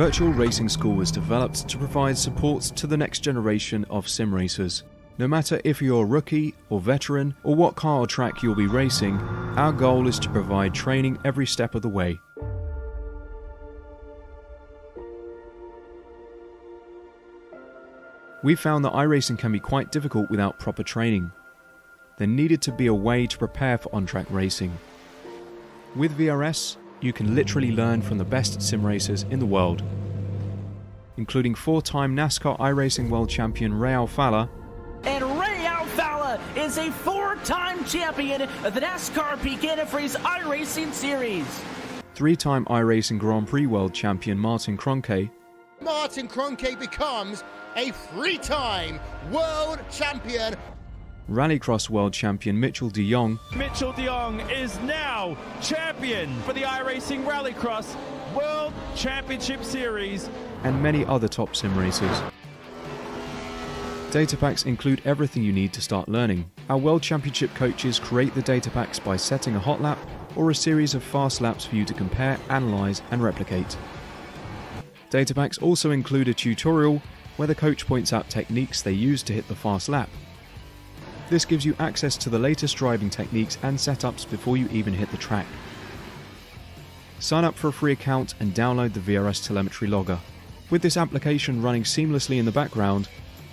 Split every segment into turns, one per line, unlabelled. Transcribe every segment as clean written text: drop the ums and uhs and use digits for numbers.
Virtual Racing School was developed to provide support to the next generation of sim racers. No matter if you're a rookie or veteran or what car or track you'll be racing, our goal is to provide training every step of the way. We found that iRacing can be quite difficult without proper training. There needed to be a way to prepare for on-track racing. With VRS, you can literally learn from the best sim racers in the world, including 4-time NASCAR iRacing World Champion Ray Alfalla.
And Ray Alfalla is a 4-time champion of the NASCAR Peak Antifreeze iRacing Series.
3-time iRacing Grand Prix World Champion Martin Kroenke.
Martin Kroenke becomes a 3-time world champion.
Rallycross World Champion Mitchell de Jong.
Mitchell de Jong is now champion for the iRacing Rallycross World Championship Series.
And many other top sim racers. Data packs include everything you need to start learning. Our World Championship coaches create the data packs by setting a hot lap or a series of fast laps for you to compare, analyze, and replicate. Data packs also include a tutorial where the coach points out techniques they use to hit the fast lap. This gives you access to the latest driving techniques and setups before you even hit the track. Sign up for a free account and download the VRS telemetry logger. With this application running seamlessly in the background,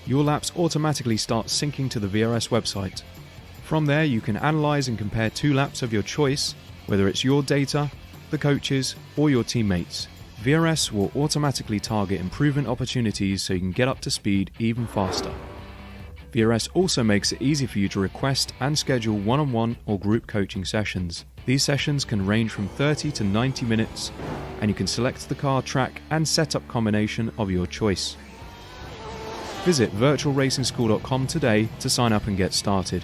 your laps automatically start syncing to the VRS website. From there you can analyze and compare 2 laps of your choice, whether it's your data, the coaches, or your teammates. VRS will automatically target improvement opportunities so you can get up to speed even faster. VRS also makes it easy for you to request and schedule one-on-one or group coaching sessions. These sessions can range from 30 to 90 minutes, and you can select the car, track, and setup combination of your choice. Visit virtualracingschool.com today to sign up and get started.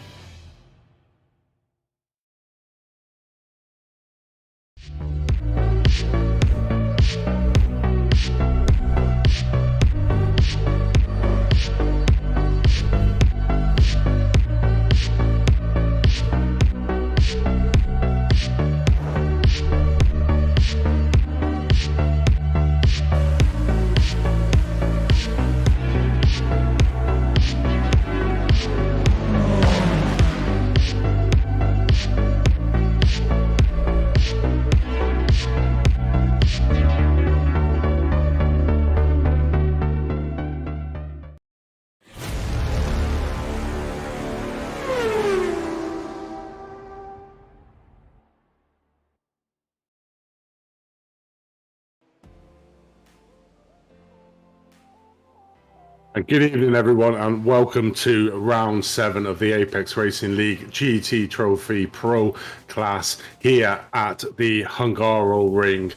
Good evening, everyone, and welcome to round 7 of the Apex Racing League GT Trophy Pro class here at the Hungaroring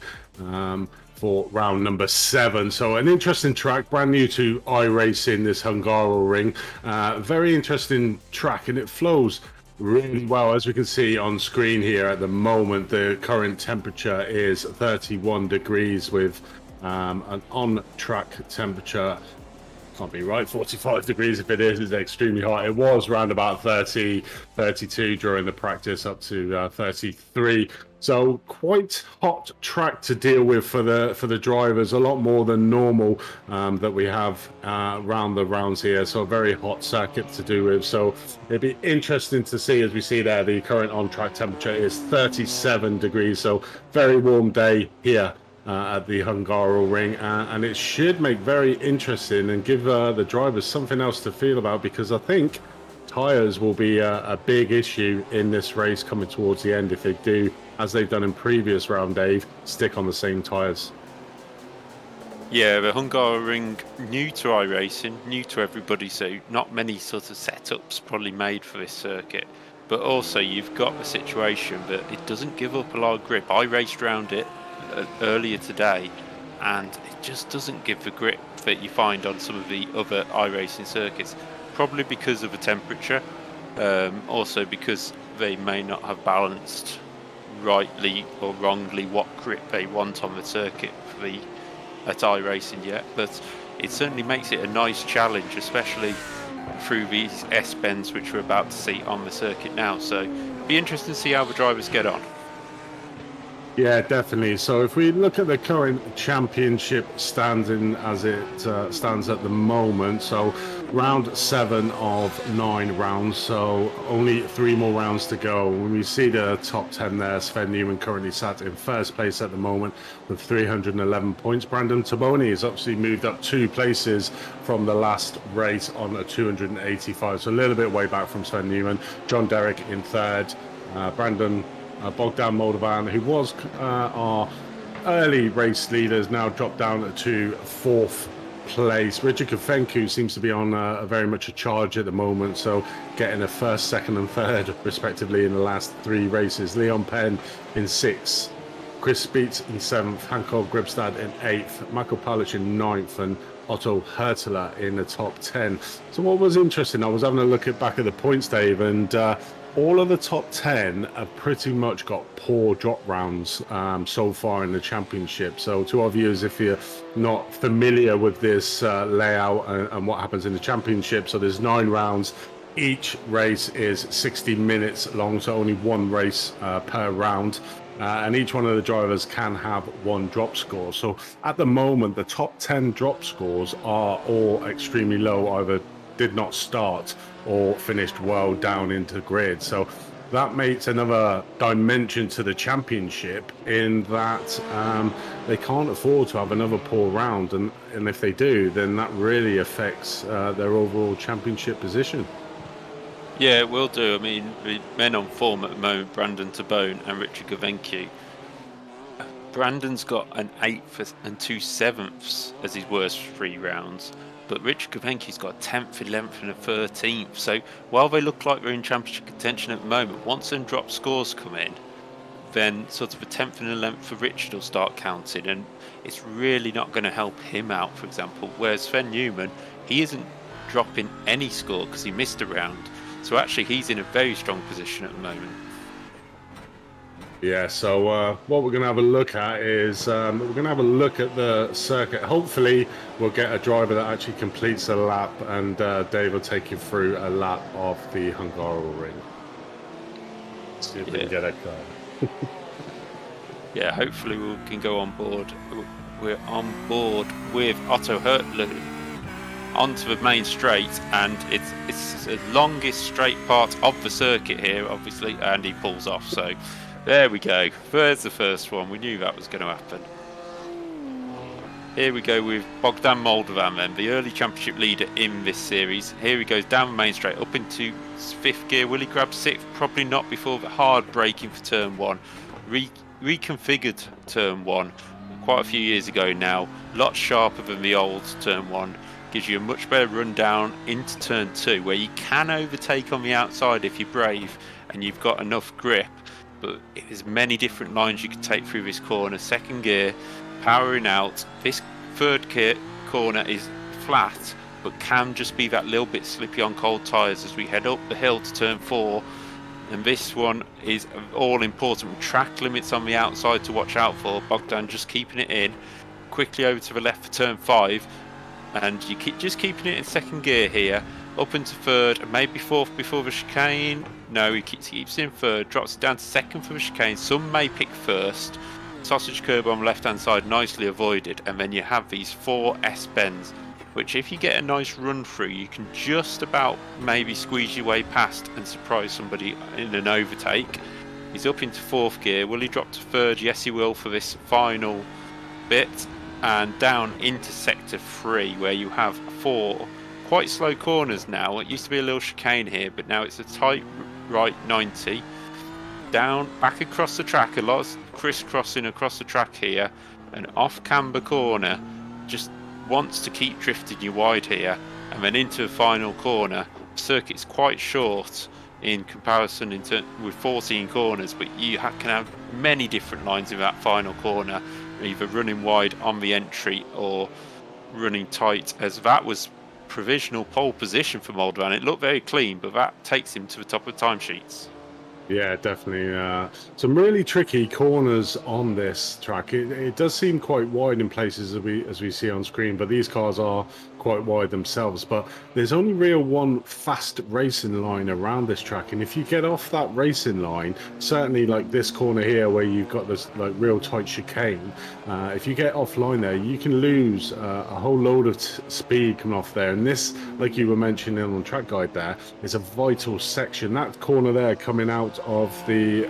for round number 7. So an interesting track, brand new to iRacing, this Hungaroring. Very interesting track, and it flows really well. As we can see on screen here at the moment, the current temperature is 31 degrees with an on-track temperature, can't be right, 45 degrees. If it is, it's extremely hot. It was around about 30, 32 during the practice, up to 33. So quite hot track to deal with for the drivers, a lot more than normal that we have around the rounds here. So a very hot circuit to do with. So it'd be interesting to see, as we see there, the current on-track temperature is 37 degrees. So very warm day here at the Hungaroring, and it should make very interesting and give the drivers something else to feel about, because I think tyres will be a big issue in this race coming towards the end if they do, as they've done in previous round, Dave, stick on the same tyres.
Yeah, the Hungaroring, new to iRacing, new to everybody, so not many sort of setups probably made for this circuit. But also you've got the situation that it doesn't give up a lot of grip. I raced around it earlier today, and it just doesn't give the grip that you find on some of the other iRacing circuits, probably because of the temperature, also because they may not have balanced rightly or wrongly what grip they want on the circuit at iRacing yet. But it certainly makes it a nice challenge, especially through these S-bends which we're about to see on the circuit now. So it'll be interesting to see how the drivers get on.
Yeah, definitely. So if we look at the current championship standing as it stands at the moment, so round 7 of 9 rounds, so only 3 more rounds to go. When we see the top 10 there, Sven Newman currently sat in first place at the moment with 311 points. Brandon Taboni has obviously moved up 2 places from the last race on a 285, so a little bit way back from Sven Newman. John Derrick in third, Brandon Bogdan Moldovan, who was our early race leader, has now dropped down to 4th place. Richard Kofenku seems to be on very much a charge at the moment, so getting a 1st, 2nd and 3rd respectively in the last 3 races. Leon Penn in 6th, Chris Speets in 7th, Hanko Gribstad in 8th, Michael Palic in 9th, and Otto Hertler in the top 10. So what was interesting, I was having a look back at the points, Dave, and all of the top 10 have pretty much got poor drop rounds so far in the championship. So to our viewers, if you're not familiar with this layout and what happens in the championship, so there's 9 rounds. Each race is 60 minutes long, so only 1 race per round. And each one of the drivers can have 1 drop score. So at the moment, the top 10 drop scores are all extremely low, either did not start or finished well down into the grid. So that makes another dimension to the championship in that they can't afford to have another poor round. And if they do, then that really affects their overall championship position.
Yeah, it will do. I mean, the men on form at the moment, Brandon Tabone and Richard Gavenki. Brandon's got an 8th and 2 7ths as his worst 3 rounds. But Richard Gavenki's got a 10th, 11th and a 13th. So while they look like they're in championship contention at the moment, once them drop scores come in, then sort of a 10th and 11th for Richard will start counting, and it's really not going to help him out, for example. Whereas Sven Newman, he isn't dropping any score because he missed a round. So actually he's in a very strong position at the moment.
Yeah, so what we're going to have a look at is we're going to have a look at the circuit. Hopefully we'll get a driver that actually completes a lap, and Dave will take you through a lap of the Hungaroring. See if we can get a car.
Yeah, hopefully we can go on board. We're on board with Otto Hertler onto the main straight, and it's the longest straight part of the circuit here, obviously, and he pulls off. So there we go. There's the first one. We knew that was going to happen. Here we go with Bogdan Moldovan then, the early championship leader in this series. Here he goes down the main straight, up into 5th gear. Will he grab 6th? Probably not before the hard braking for turn 1. Reconfigured turn 1 quite a few years ago now. A lot sharper than the old turn 1. Gives you a much better run down into turn 2, where you can overtake on the outside if you're brave and you've got enough grip. But there's many different lines you can take through this corner. 2nd gear, powering out. This 3rd gear corner is flat, but can just be that little bit slippy on cold tyres as we head up the hill to turn 4. And this one is all important with track limits on the outside to watch out for. Bogdan just keeping it in. Quickly over to the left for turn 5. And you keep just keeping it in 2nd gear here, up into 3rd and maybe 4th before the chicane. No, he keeps it in 3rd, drops it down to 2nd for the chicane. Some may pick 1st. Sausage curb on the left hand side, nicely avoided, and then you have these 4 S-bends, which if you get a nice run through, you can just about maybe squeeze your way past and surprise somebody in an overtake. He's up into 4th gear. Will he drop to 3rd? Yes, he will for this final bit. And down into sector 3, where you have 4 quite slow corners now. It used to be a little chicane here, but now it's a tight right 90. Down, back across the track, a lot of crisscrossing across the track here. And off Camber corner, just wants to keep drifting you wide here. And then into the final corner. The circuit's quite short in comparison with 14 corners, but you can have many different lines in that final corner. Either running wide on the entry or running tight, as that was provisional pole position for Moldovan. It looked very clean, but that takes him to the top of timesheets.
Yeah, definitely. Some really tricky corners on this track. It does seem quite wide in places as we see on screen, but these cars are quite wide themselves, but there's only real one fast racing line around this track, and if you get off that racing line, certainly like this corner here where you've got this like real tight chicane, if you get offline there, you can lose a whole load of speed coming off there. And this, like you were mentioning on track guide, there is a vital section. That corner there coming out of the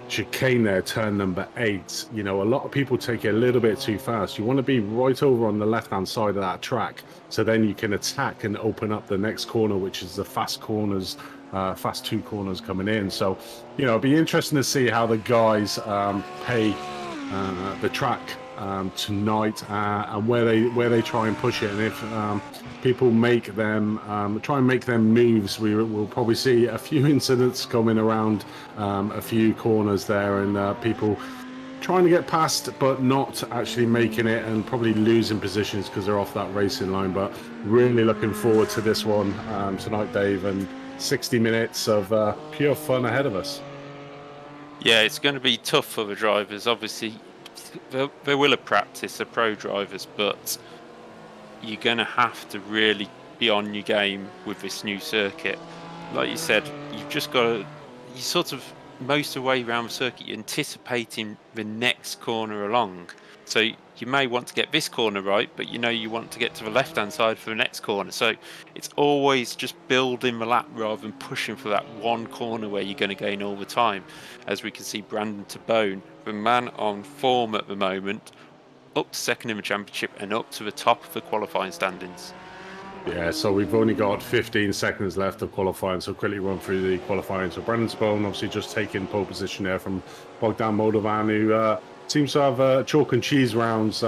chicane there, turn number 8, you know, a lot of people take it a little bit too fast. You want to be right over on the left hand side of that track, so then you can attack and open up the next corner, which is the fast corners, fast 2 corners coming in. So, you know, it'll be interesting to see how the guys pay the track tonight, and where they try and push it, and if people make them try and make them moves, we will probably see a few incidents coming around a few corners there, and people trying to get past but not actually making it, and probably losing positions because they're off that racing line. But really looking forward to this one tonight, Dave, and 60 minutes of pure fun ahead of us.
Yeah, it's going to be tough for the drivers. Obviously, they will have practice, the pro drivers, but you're going to have to really be on your game with this new circuit. Like you said, you've just got to, you sort of, most of the way around the circuit, you're anticipating the next corner along. So you may want to get this corner right, but you know you want to get to the left-hand side for the next corner. So it's always just building the lap rather than pushing for that one corner where you're going to gain all the time. As we can see, Brandon Tabone, the man on form at the moment, up to second in the championship and up to the top of the qualifying standings.
Yeah, so we've only got 15 seconds left of qualifying, so quickly run through the qualifying. So Brandon Tabone obviously just taking pole position there from Bogdan Moldovan, who seems to have chalk and cheese rounds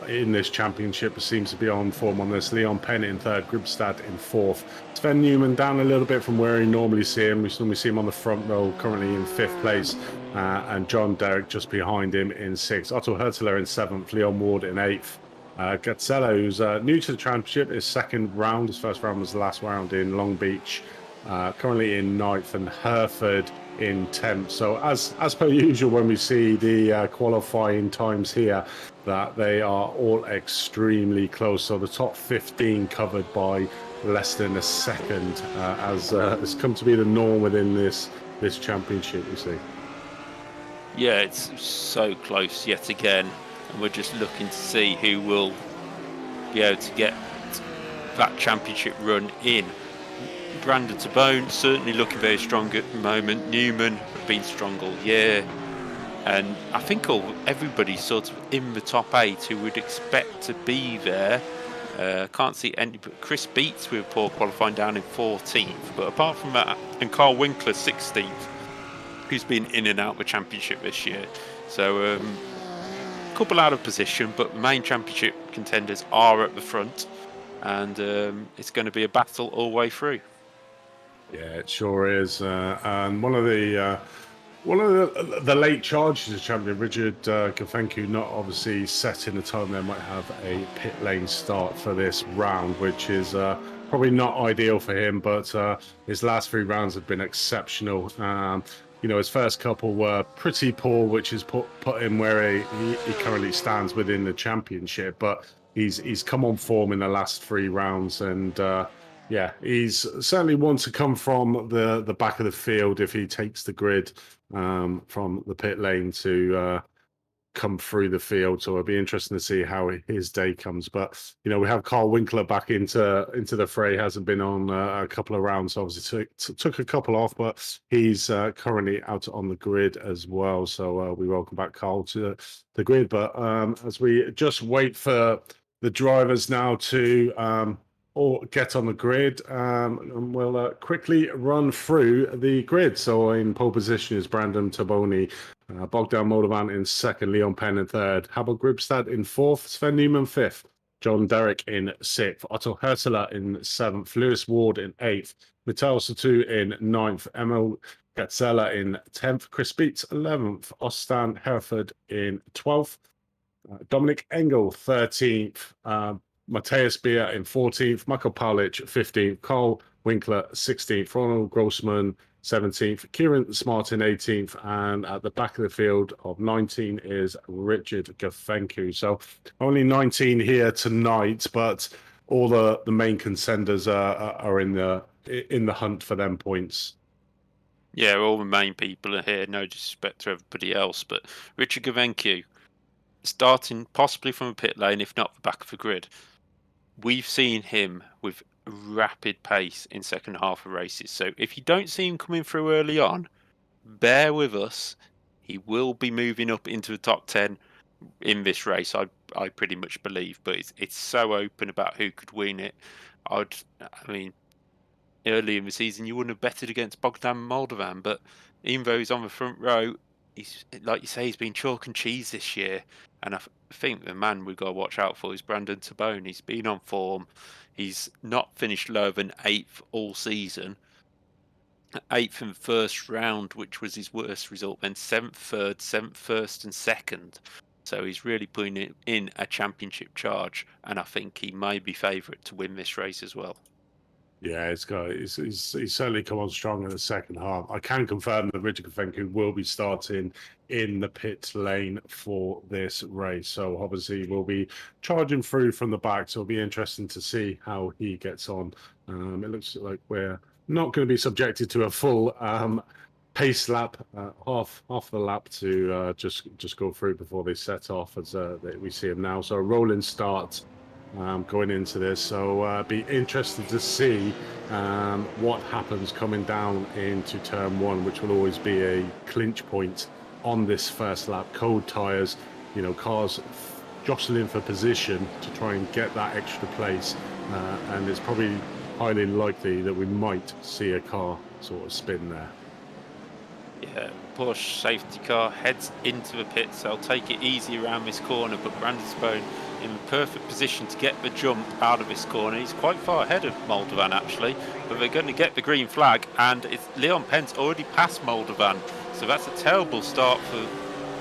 in this championship. Seems to be on form on this. Leon Penn in third, Gribstad in fourth. Sven Newman down a little bit from where you normally see him. We normally see him on the front row, currently in fifth place, and John Derrick just behind him in sixth. Otto Hertler in seventh, Leon Ward in eighth. Gazzella, who's new to the championship, his second round. His first round was the last round in Long Beach, currently in ninth, and Hereford in 10th. So as per usual, when we see the qualifying times here, that they are all extremely close. So the top 15 covered by less than a second, as has come to be the norm within this championship, you see.
Yeah, it's so close yet again, and we're just looking to see who will be able to get that championship run in. Brandon Tabone certainly looking very strong at the moment. Newman have been strong all year, and I think everybody's sort of in the top 8 who would expect to be there. Can't see any, but Chris Beats with poor qualifying down in 14th, but apart from that, and Carl Winkler 16th, who's been in and out of the championship this year. So a couple out of position, but the main championship contenders are at the front, and it's going to be a battle all the way through.
Yeah, it sure is. And one of the late charges of champion, Richard Gafencu, not obviously setting the time. They might have a pit lane start for this round, which is probably not ideal for him, but his last 3 rounds have been exceptional. You know, his first couple were pretty poor, which has put him where he currently stands within the championship, but he's come on form in the last 3 rounds, and yeah, he's certainly one to come from the back of the field if he takes the grid from the pit lane to come through the field. So it'll be interesting to see how his day comes. But you know, we have Carl Winkler back into the fray. Hasn't been on a couple of rounds, obviously took a couple off, but he's currently out on the grid as well. So we welcome back Carl to the grid. But as we just wait for the drivers now to or get on the grid, and we'll quickly run through the grid. So in pole position is Brandon Tabone, Bogdan Moldovan in second, Leon Penn in third, Habel Gribstad in fourth, Sven Newman fifth, John Derrick in sixth, Otto Hertler in seventh, Lewis Ward in eighth, Mittal Satu in ninth, Emil Gazzella in 10th, Chris Beats 11th, Ostan Hereford in 12th, Dominic Engel 13th, Matthias Beer in 14th, Michael Paulich 15th, Carl Winkler 16th, Ronald Grossman 17th, Kieran Smart in 18th, and at the back of the field of 19 is Richard Gafencu. So only 19 here tonight, but all the main contenders are in the hunt for them points.
Yeah, all the main people are here. No disrespect to everybody else, but Richard Gavencu, starting possibly from a pit lane, if not the back of the grid, we've seen him with rapid pace in second half of races. So if you don't see him coming through early on, bear with us. He will be moving up into the top 10 in this race, I pretty much believe. But it's so open about who could win it. I mean, early in the season, you wouldn't have betted against Bogdan Moldovan, but even though he's on the front row, he's, like you say, he's been chalk and cheese this year. And I think the man we've got to watch out for is Brandon Tabone. He's been on form. He's not finished lower than 8th all season. 8th in the first round, which was his worst result, then 7th, 3rd, 7th, 1st, and 2nd. So he's really putting in a championship charge, and I think he may be favourite to win this race as well.
Yeah, he's certainly come on strong in the second half. I can confirm that Richard Gavencu will be starting in the pit lane for this race. So obviously we'll be charging through from the back. So it'll be interesting to see how he gets on. It looks like we're not going to be subjected to a full pace lap, half the lap to just go through before they set off, as we see him now. So a rolling start going into this, so be interested to see what happens coming down into turn 1, which will always be a clinch point on this first lap. Cold tires, cars jostling for position to try and get that extra place, and it's probably highly likely that we might see a car sort of spin there.
Yeah, Porsche safety car heads into the pits. They'll take it easy around this corner, but Brandon Tabone in the perfect position to get the jump out of this corner. He's quite far ahead of Moldovan actually, but they're going to get the green flag, and it's Leon Pence already passed Moldovan, so that's a terrible start for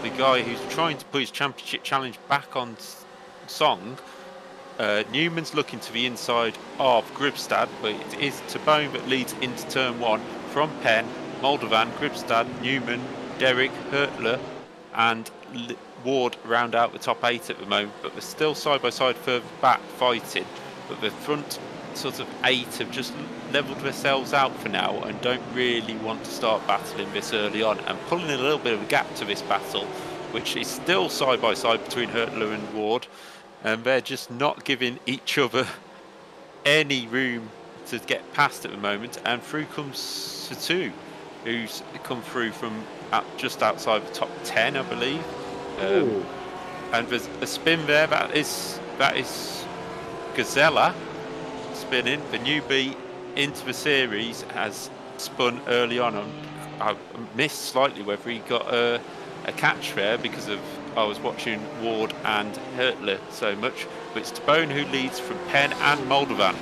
the guy who's trying to put his championship challenge back on song. Newman's looking to the inside of Gribstad, but it is Tabone that leads into turn 1 from Penn. Moldovan, Gribstad, Newman, Derrick, Hertler and Ward round out the top 8 at the moment, but they're still side by side further back fighting, but the front sort of 8 have just levelled themselves out for now and don't really want to start battling this early on, and pulling a little bit of a gap to this battle, which is still side by side between Hertler and Ward, and they're just not giving each other any room to get past at the moment. And through comes Satu, who's come through from just outside the top 10, I believe. And there's a spin there. That is Gazella spinning. The newbie into the series has spun early on. I missed slightly whether he got a catch there because of I was watching Ward and Hertler so much. But it's Tabone who leads from Penn and Moldovan.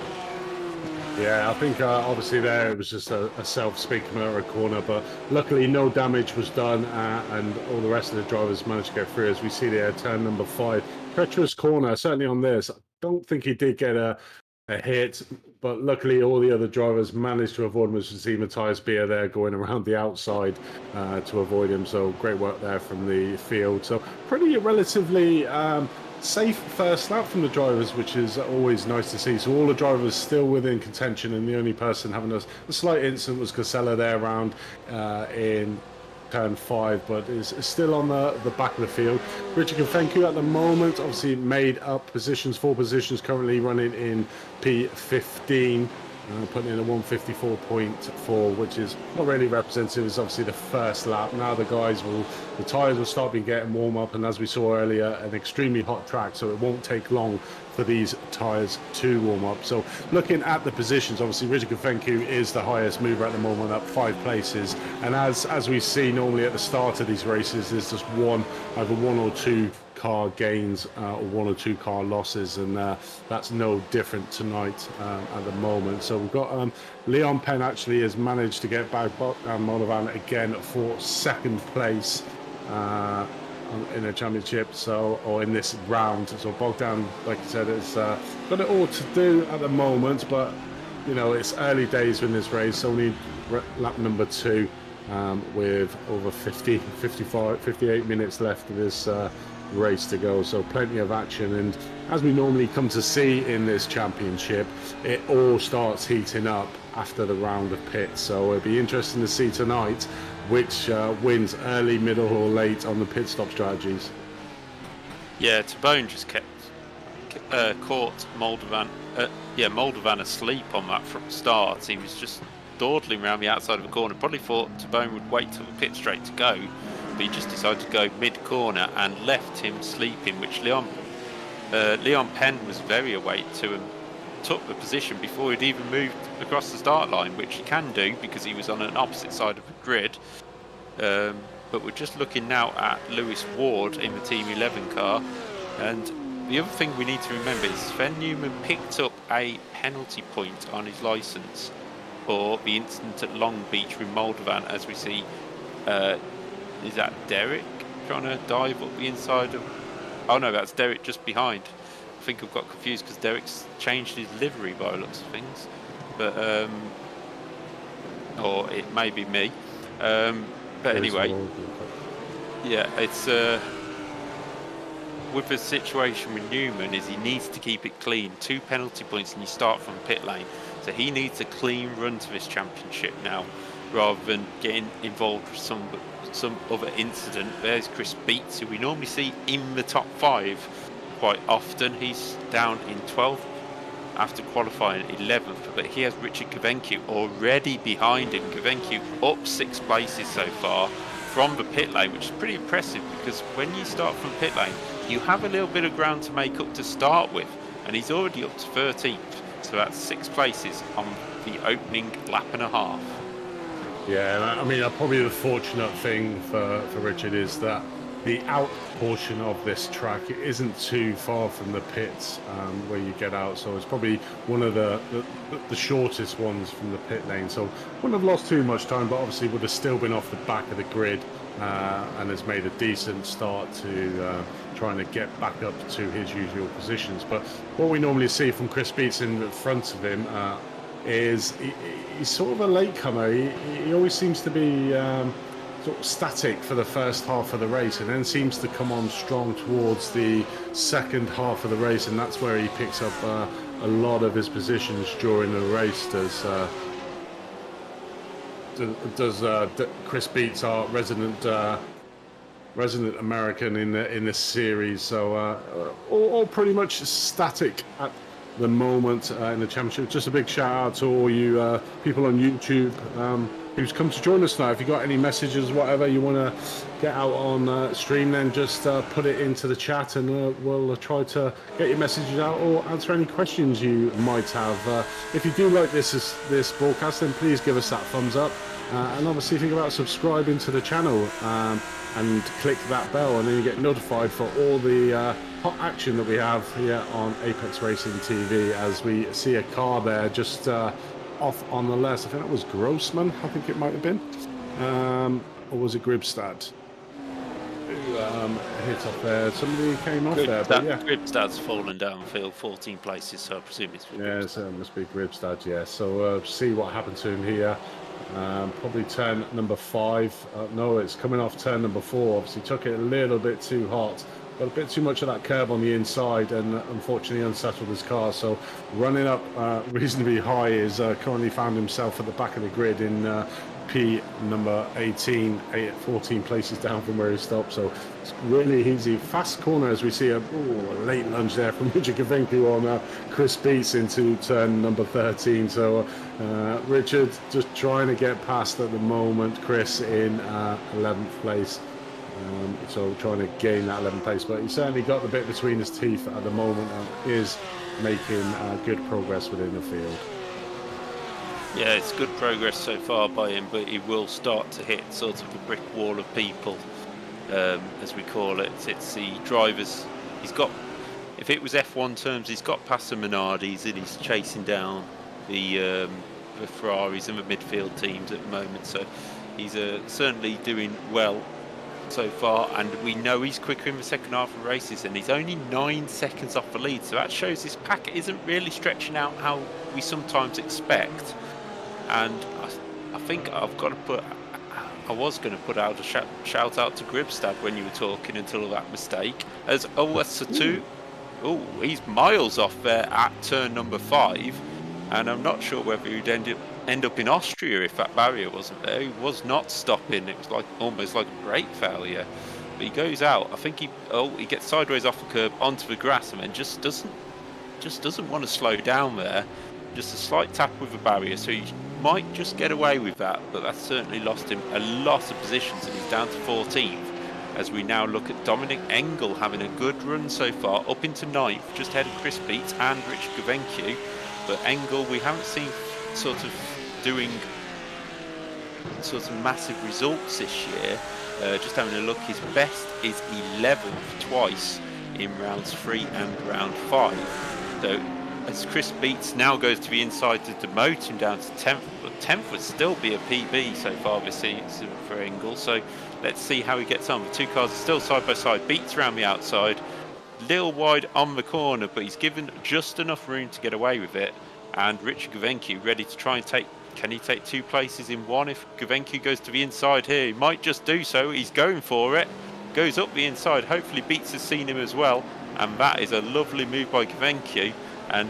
Yeah, I think obviously there it was just a self-speaking corner, but luckily no damage was done, and all the rest of the drivers managed to get through. As we see there, turn number 5, treacherous corner. Certainly on this, I don't think he did get a hit, but luckily all the other drivers managed to avoid him. As you see Matthias Beer there going around the outside to avoid him. So great work there from the field. So pretty relatively safe first lap from the drivers, which is always nice to see. So all the drivers still within contention, and the only person having a slight incident was Casella there around in turn 5, but is still on the back of the field. Richard Gavencu at the moment obviously made up positions, 4 positions, currently running in P15. Putting in a 154.4, which is not really representative. It's obviously the first lap. Now the tyres will start getting warm up, and as we saw earlier, an extremely hot track, so it won't take long for these tyres to warm up. So looking at the positions, obviously Richard Gavencu is the highest mover at the moment, up 5 places. And as we see normally at the start of these races, there's just either 1 or 2 car gains or 1 or 2 car losses, and that's no different tonight at the moment. So we've got Leon Penn actually has managed to get back Moldovan again for 2nd place in a championship, or in this round. So Bogdan, like I said, has got it all to do at the moment, but it's early days in this race. Only lap number 2 with over 58 minutes left of this race to go, so plenty of action. And as we normally come to see in this championship, it all starts heating up after the round of pits. So it'll be interesting to see tonight which wins early, middle or late on the pit stop strategies.
Yeah, Tabone just caught Moldovan asleep on that from start. He was just dawdling around the outside of the corner. Probably thought Tabone would wait till the pit straight to go, but he just decided to go mid-corner and left him sleeping, which Leon Penn was very awake to and took the position before he'd even moved across the start line, which he can do because he was on an opposite side of the grid. But we're just looking now at Lewis Ward in the Team 11 car, and the other thing we need to remember is Sven Newman picked up a penalty point on his licence for the incident at Long Beach with Moldovan, as we see. Is that Derek trying to dive up the inside of... Oh no, that's Derek just behind. I think I've got confused because Derek's changed his livery by the looks of things. But, or it may be me. But anyway, yeah, it's... with the situation with Newman is he needs to keep it clean. 2 penalty points and you start from pit lane. So he needs a clean run to this championship now, rather than getting involved with some other incident. There's Chris Beats, who we normally see in the top 5 quite often. He's down in 12th after qualifying 11th, but he has Richard Kavencu already behind him. Kavencu up 6 places so far from the pit lane, which is pretty impressive because when you start from pit lane, you have a little bit of ground to make up to start with, and he's already up to 13th, so that's 6 places on the opening lap and a half.
Yeah, I mean, probably the fortunate thing for Richard is that the out portion of this track isn't too far from the pits where you get out, so it's probably one of the shortest ones from the pit lane, so wouldn't have lost too much time, but obviously would have still been off the back of the grid and has made a decent start to trying to get back up to his usual positions. But what we normally see from Chris Beats in front of him is he's sort of a latecomer. He always seems to be sort of static for the first half of the race and then seems to come on strong towards the second half of the race, and that's where he picks up a lot of his positions during the race. Does Chris Beats, our resident American in this series, so all pretty much static at the moment in the championship. Just a big shout out to all you people on YouTube who's come to join us now. If you got any messages, whatever you want to get out on stream, then just put it into the chat and we'll try to get your messages out or answer any questions you might have. If you do like this broadcast, then please give us that thumbs up and obviously think about subscribing to the channel and click that bell, and then you get notified for all the hot action that we have here on Apex Racing TV. As we see a car there just off on the left, I think that was Grossman, I think it might have been, or was it Gribstad who hit off there? Somebody came off there, but yeah,
Gribstad's fallen downfield 14 places, so I presume it's
so it must be Gribstad. Yeah, so see what happened to him here. Probably turn number 5. No, it's coming off turn number 4. Obviously took it a little bit too hot, got a bit too much of that curb on the inside, and unfortunately unsettled his car. So running up reasonably high, is currently found himself at the back of the grid in P number 18, 14 places down from where he stopped. So it's really easy. Fast corner as we see a late lunge there from Richard Kavencu on Chris Beats into turn number 13. So Richard just trying to get past at the moment Chris in 11th place. So trying to gain that 11th place, but he certainly got the bit between his teeth at the moment and is making good progress within the field.
Yeah, it's good progress so far by him, but he will start to hit sort of the brick wall of people, as we call it. It's the drivers. He's got, if it was F1 terms, he's got past the Minardis and he's chasing down the Ferraris and the midfield teams at the moment. So he's certainly doing well so far, and we know he's quicker in the second half of races, and he's only 9 seconds off the lead. So that shows his pack isn't really stretching out how we sometimes expect. And I think I've got to put I was going to put out a shout out to Gribstad when you were talking until that mistake. As OS2, he's miles off there at turn number 5, and I'm not sure whether he'd end up in Austria if that barrier wasn't there. He was not stopping. It was almost like a brake failure. But he goes out. I think he gets sideways off the curb onto the grass and then just doesn't want to slow down there. Just a slight tap with the barrier, so he might just get away with that, but that's certainly lost him a lot of positions, and he's down to 14th. As we now look at Dominic Engel having a good run so far, up into 9th, just ahead of Chris Beats and Richard Gavencu. But Engel, we haven't seen sort of doing sort of massive results this year. Just having a look, his best is 11th twice in rounds 3 and round 5. So as Chris Beats now goes to the inside to demote him down to 10th, but 10th would still be a PB so far this season for Engel. So let's see how he gets on. The two cars are still side by side. Beats around the outside, little wide on the corner, but he's given just enough room to get away with it. And Richard Gavencu ready to try and can he take 2 places in one? If Gavencu goes to the inside here, he might just do so. He's going for it, goes up the inside. Hopefully Beats has seen him as well, and that is a lovely move by Gavencu. And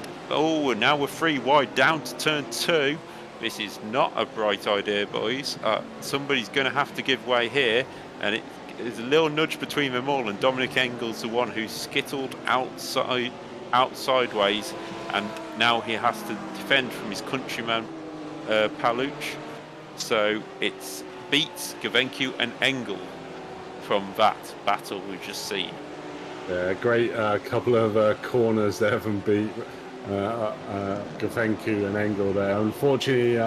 now we're 3 wide down to turn 2. This is not a bright idea, boys. Somebody's going to have to give way here, and there's a little nudge between them all, and Dominic Engel's the one who's skittled out sideways, and now he has to defend from his countryman Paluch. So it's Beats, Gavencu and Engel from that battle we've just seen.
Yeah, great couple of corners there from Gavencu and Engel there. Unfortunately,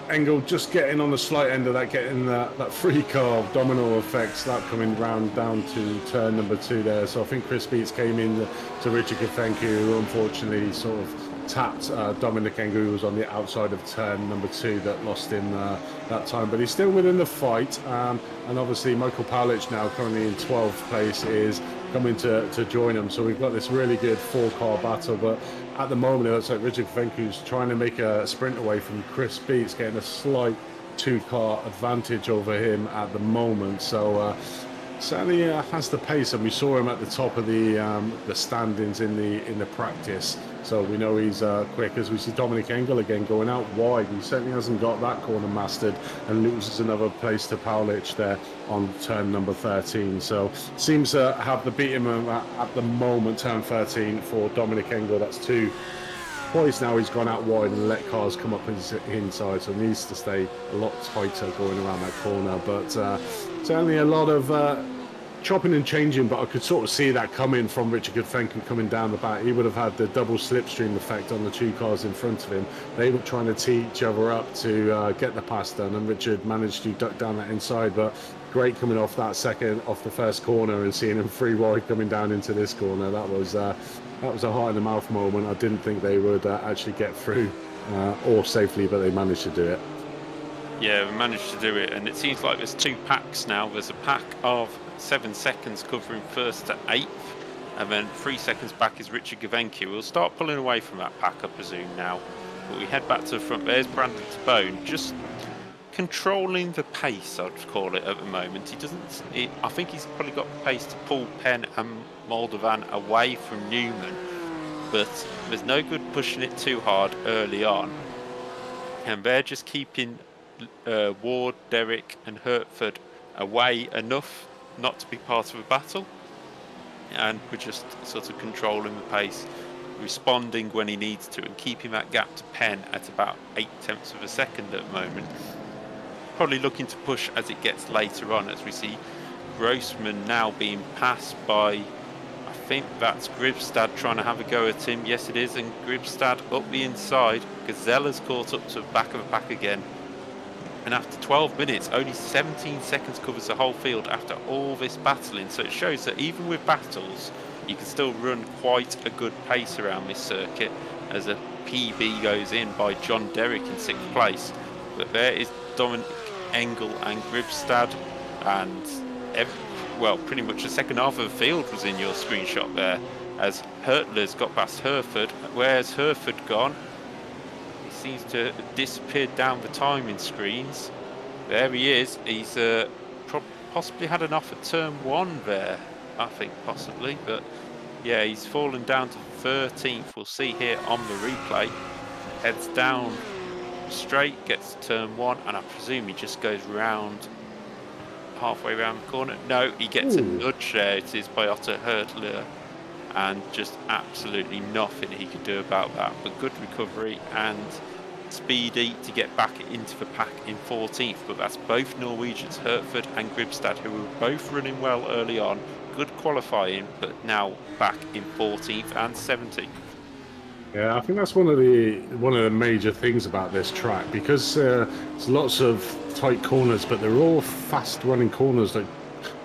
Engel just getting on the slight end of that, getting that free car domino effects, that coming round down to turn number 2 there. So I think Chris Beats came in to Richard Gavencu, who unfortunately sort of tapped Dominic Engel, who was on the outside of turn number 2, that lost him that time. But he's still within the fight, and obviously Michael Palich, now currently in 12th place, is coming to join him. So we've got this really good 4-car battle, but at the moment it looks like Richard Gavencu's trying to make a sprint away from Chris Beats, getting a slight 2-car advantage over him at the moment. So certainly has the pace, and we saw him at the top of the standings in the practice. So we know he's quick. As we see Dominic Engel again going out wide, he certainly hasn't got that corner mastered, and loses another place to Paulich there on turn number 13. So seems to have the beat him at the moment, turn 13 for Dominic Engel. That's 2 twice now he's gone out wide and let cars come up inside, so needs to stay a lot tighter going around that corner. But certainly a lot of chopping and changing, but I could sort of see that coming from Richard Gavencu coming down the back. He would have had the double slipstream effect on the 2 cars in front of him. They were trying to tee each other up to get the pass done, and Richard managed to duck down that inside. But great coming off that off the first corner, and seeing him 3 wide coming down into this corner. That was a heart in the mouth moment. I didn't think they would actually get through or safely, but they managed to do it.
Yeah, we managed to do it, and it seems like there's 2 packs now. There's a pack of 7 seconds covering 1st to 8th, and then 3 seconds back is Richard Gavencu. We'll start pulling away from that pack, I presume, now. But we head back to the front. There's Brandon Tabone, just controlling the pace, I'd call it, at the moment. I think he's probably got the pace to pull Penn and Moldovan away from Newman, but there's no good pushing it too hard early on. And they're just keeping Ward, Derrick and Hertford away enough not to be part of a battle, and we're just sort of controlling the pace, responding when he needs to, and keeping that gap to Penn at about 0.8 of a second at the moment. Probably looking to push as it gets later on, as we see Grossman now being passed by, I think that's Gribstad trying to have a go at him. Yes it is, and Gribstad up the inside. Gazella's caught up to the back of the pack again. And after 12 minutes, only 17 seconds covers the whole field after all this battling. So it shows that even with battles, you can still run quite a good pace around this circuit, as a PB goes in by John Derrick in 6th place. But there is Dominic Engel and Gribstad, and pretty much the second half of the field was in your screenshot there, as Hertler's got past Hereford. Where's Hereford gone? Seems to have disappeared down the timing screens. There he is. He's possibly had an off at turn 1 there, I think, possibly. But yeah, he's fallen down to 13th. We'll see here on the replay. Heads down straight, gets to turn 1, and I presume he just goes round halfway around the corner. No, he gets a nudge there. It is by Otto Hurtler, and just absolutely nothing he could do about that. But good recovery and speedy to get back into the pack in 14th. But that's both Norwegians, Hertford and Gribstad, who were both running well early on. Good qualifying, but now back in 14th and 17th.
Yeah, I think that's one of the major things about this track, because there's lots of tight corners, but they're all fast running corners, like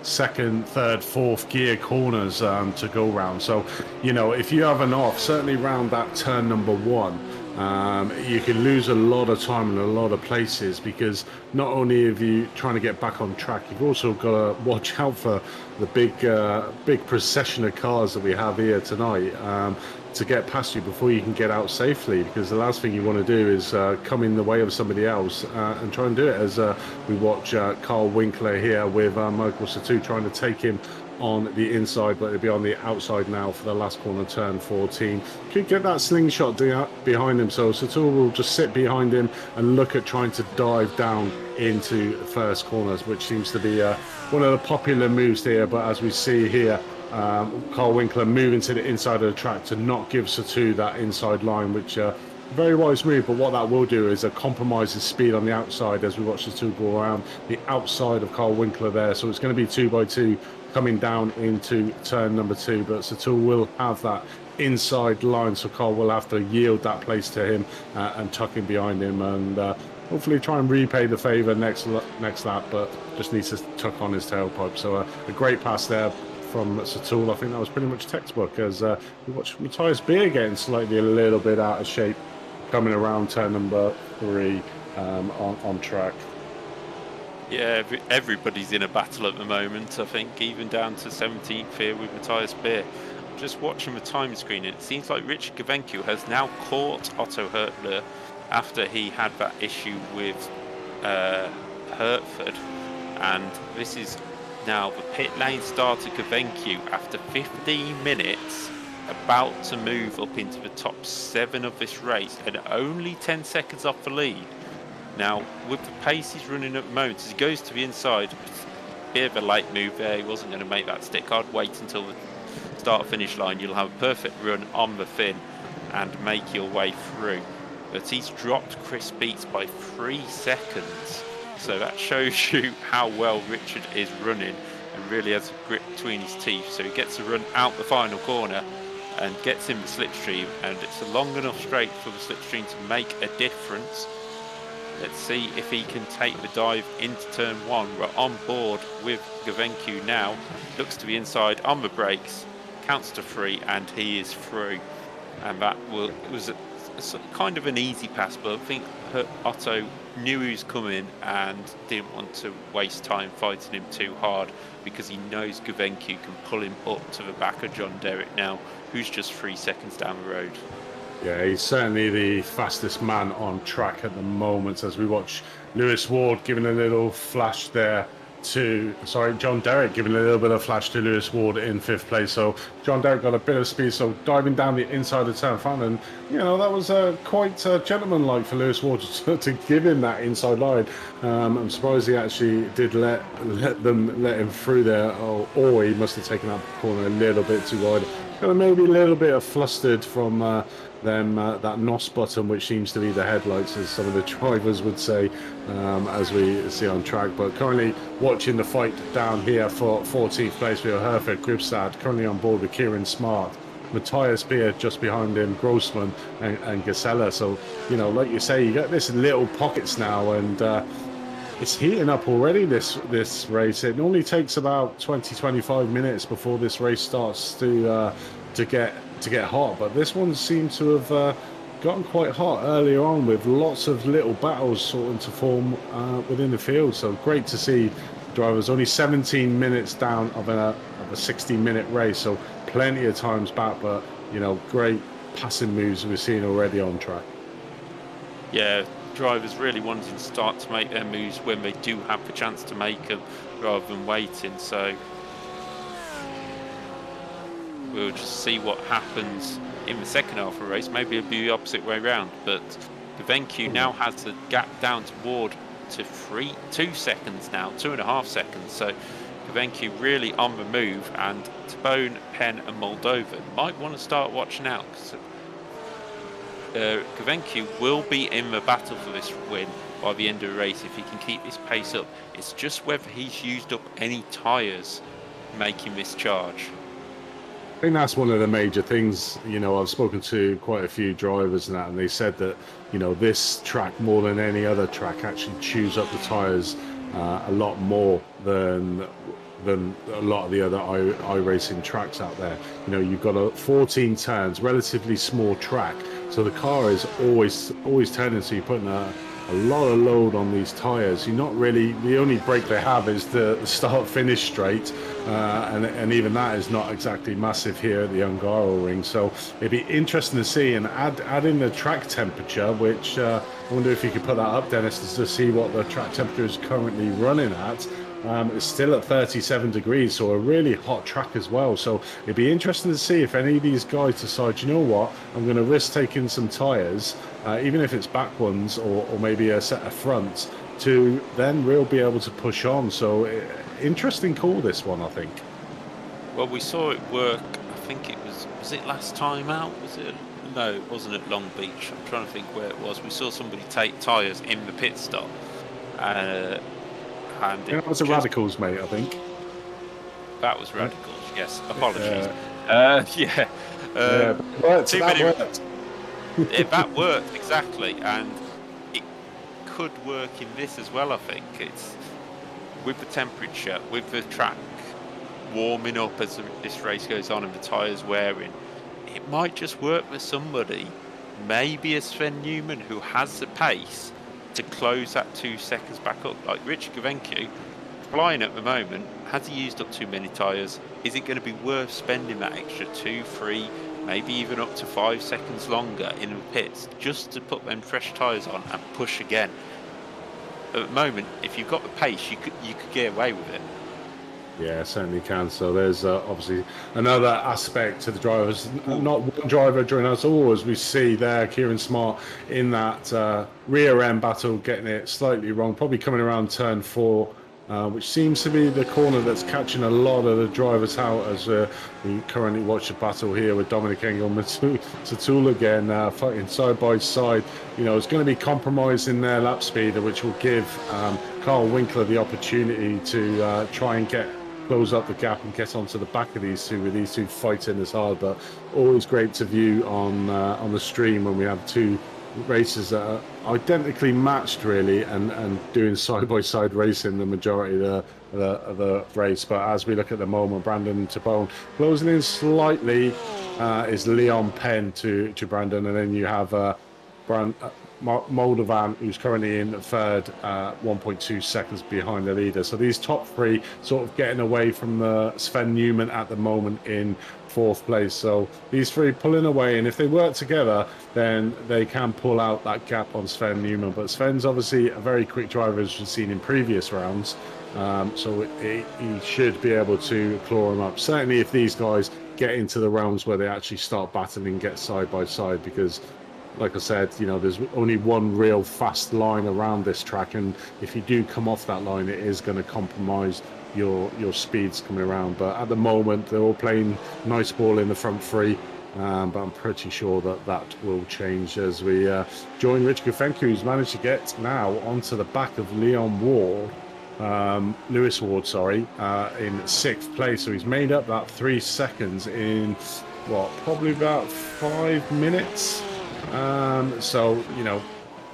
second, third, fourth gear corners to go round. So, you know, if you have an off, certainly round that turn number 1, you can lose a lot of time in a lot of places, because not only are you trying to get back on track, you've also got to watch out for the big procession of cars that we have here tonight to get past you before you can get out safely, because the last thing you want to do is come in the way of somebody else and try and do it, as we watch Carl Winkler here with Michael Satu trying to take him on the inside, but it'll be on the outside now for the last corner, turn 14. Could get that slingshot behind him, so Satul will just sit behind him and look at trying to dive down into the first corners, which seems to be one of the popular moves here. But as we see here, Carl Winkler moving to the inside of the track to not give Satu that inside line, which very wise move. But what that will do is compromise his speed on the outside as we watch Satu go around the outside of Carl Winkler there. So it's going to be 2 by 2 coming down into turn number 2, but Satul will have that inside line, so Carl will have to yield that place to him and tuck in behind him, and hopefully try and repay the favour next lap, but just needs to tuck on his tailpipe. So a great pass there from Satul. I think that was pretty much textbook, as we watched Matthias Beer getting slightly a little bit out of shape coming around turn number 3 on track.
Yeah, everybody's in a battle at the moment, I think, even down to 17th here with Matthias Beer. I'm just watching the time screen, and it seems like Richard Gavencu has now caught Otto Hurtler after he had that issue with Hertford. And this is now the pit lane starter Gavencu after 15 minutes, about to move up into the top 7 of this race, and only 10 seconds off the lead. Now, with the pace he's running at the moment, as he goes to the inside, a bit of a late move there. He wasn't going to make that stick. I'd wait until the start-finish line. You'll have a perfect run on the fin and make your way through. But he's dropped Chris Beats by 3 seconds. So that shows you how well Richard is running and really has a grip between his teeth. So he gets a run out the final corner and gets in the slipstream. And it's a long enough straight for the slipstream to make a difference. Let's see if he can take the dive into turn 1. We're on board with Gavencu now. Looks to the inside on the brakes. Counts to 3 and he is through. And that was a kind of an easy pass, but I think Otto knew he was coming and didn't want to waste time fighting him too hard, because he knows Gavencu can pull him up to the back of John Derrick now, who's just 3 seconds down the road.
Yeah, he's certainly the fastest man on track at the moment, as we watch Lewis Ward giving a little flash there to, John Derrick giving a little bit of flash to Lewis Ward in 5th place. So John Derrick got a bit of speed, so diving down the inside of turn front, and you know, that was quite gentlemanlike for Lewis Ward to give him that inside line. I'm surprised he actually did let him through there, or he must have taken that corner a little bit too wide. Maybe a little bit of flustered from that NOS button, which seems to be the headlights, as some of the drivers would say, as we see on track. But currently watching the fight down here for 14th place, we have Herford Gribstad currently on board with Kieran Smart, Matthias Beer just behind him, Grossman and Gasella. So, you know, like you say, you got this little pockets now, and it's heating up already, this race. It normally takes about 20-25 minutes before this race starts to get hot, but this one seemed to have gotten quite hot earlier on, with lots of little battles starting to form within the field. So great to see drivers only 17 minutes down of a 60-minute race, so plenty of times back, but you know, great passing moves we're seeing already on track.
Yeah, drivers really wanting to start to make their moves when they do have the chance to make them, rather than waiting. So we'll just see what happens in the second half of the race. Maybe it'll be the opposite way round, but Gavencu now has the gap down toward to 2 seconds now, 2.5 seconds. So Gavencu really on the move, and Tabone, Penn and Moldova might want to start watching out, because Gavencu will be in the battle for this win by the end of the race if he can keep this pace up. It's just whether he's used up any tyres making this charge.
I think that's one of the major things. You know, I've spoken to quite a few drivers and that, and they said that, you know, this track more than any other track actually chews up the tyres a lot more than a lot of the other iRacing tracks out there. You know, you've got 14 turns, relatively small track, so the car is always turning, so you're putting a lot of load on these tyres. You're not really, the only break they have is the start finish straight, and even that is not exactly massive here at the Hungaroring. So it'd be interesting to see, and add in the track temperature, which I wonder if you could put that up, Dennis, to see what the track temperature is currently running at. It's still at 37 degrees, so a really hot track as well. So it'd be interesting to see if any of these guys decide, you know what, I'm going to risk taking some tyres, even if it's back ones or maybe a set of fronts, to then really be able to push on. So interesting call, this one, I think.
Well, we saw it work. I think it was it last time out? Was it? No, it wasn't at Long Beach. I'm trying to think where it was. We saw somebody take tyres in the pit stop. And
that was the Radicals, mate, I think.
That was Radicals, yes. Apologies. That worked, exactly. And it could work in this as well, I think. It's with the temperature, with the track warming up as this race goes on and the tyres wearing, it might just work for somebody, maybe a Sven Newman, who has the pace to close that 2 seconds back up. Like Richard Gavencu, flying at the moment, has he used up too many tyres? Is it going to be worth spending that extra 2, 3, maybe even up to 5 seconds longer in the pits just to put them fresh tyres on and push again? At the moment, if you've got the pace, you could get away with it.
Yeah, certainly can. So there's obviously another aspect to the drivers. Not one driver during us all, as we see there, Kieran Smart in that rear end battle, getting it slightly wrong, probably coming around turn 4, which seems to be the corner that's catching a lot of the drivers out, as we currently watch the battle here with Dominic Engel and Satul again, fighting side by side. You know, it's going to be compromising their lap speed, which will give Carl Winkler the opportunity to try and close up the gap and get onto the back of these two, with these two fighting as hard. But always great to view on the stream when we have two races that are identically matched, really, and doing side-by-side racing the majority of the race. But as we look at the moment, Brandon Tabone closing in slightly is Leon Penn to Brandon, and then you have Moldovan, who's currently in third, 1.2 seconds behind the leader. So these top three sort of getting away from Sven Newman at the moment in fourth place. So these three pulling away, and if they work together, then they can pull out that gap on Sven Newman. But Sven's obviously a very quick driver, as we've seen in previous rounds. So he should be able to claw him up. Certainly if these guys get into the rounds where they actually start battling, get side by side, because like I said, you know, there's only one real fast line around this track, and if you do come off that line, it is going to compromise your speeds coming around. But at the moment, they're all playing nice ball in the front three, but I'm pretty sure that will change as we join Rich Gavencu, who's managed to get now onto the back of Lewis Ward, in sixth place. So he's made up that 3 seconds in probably about 5 minutes. So, you know,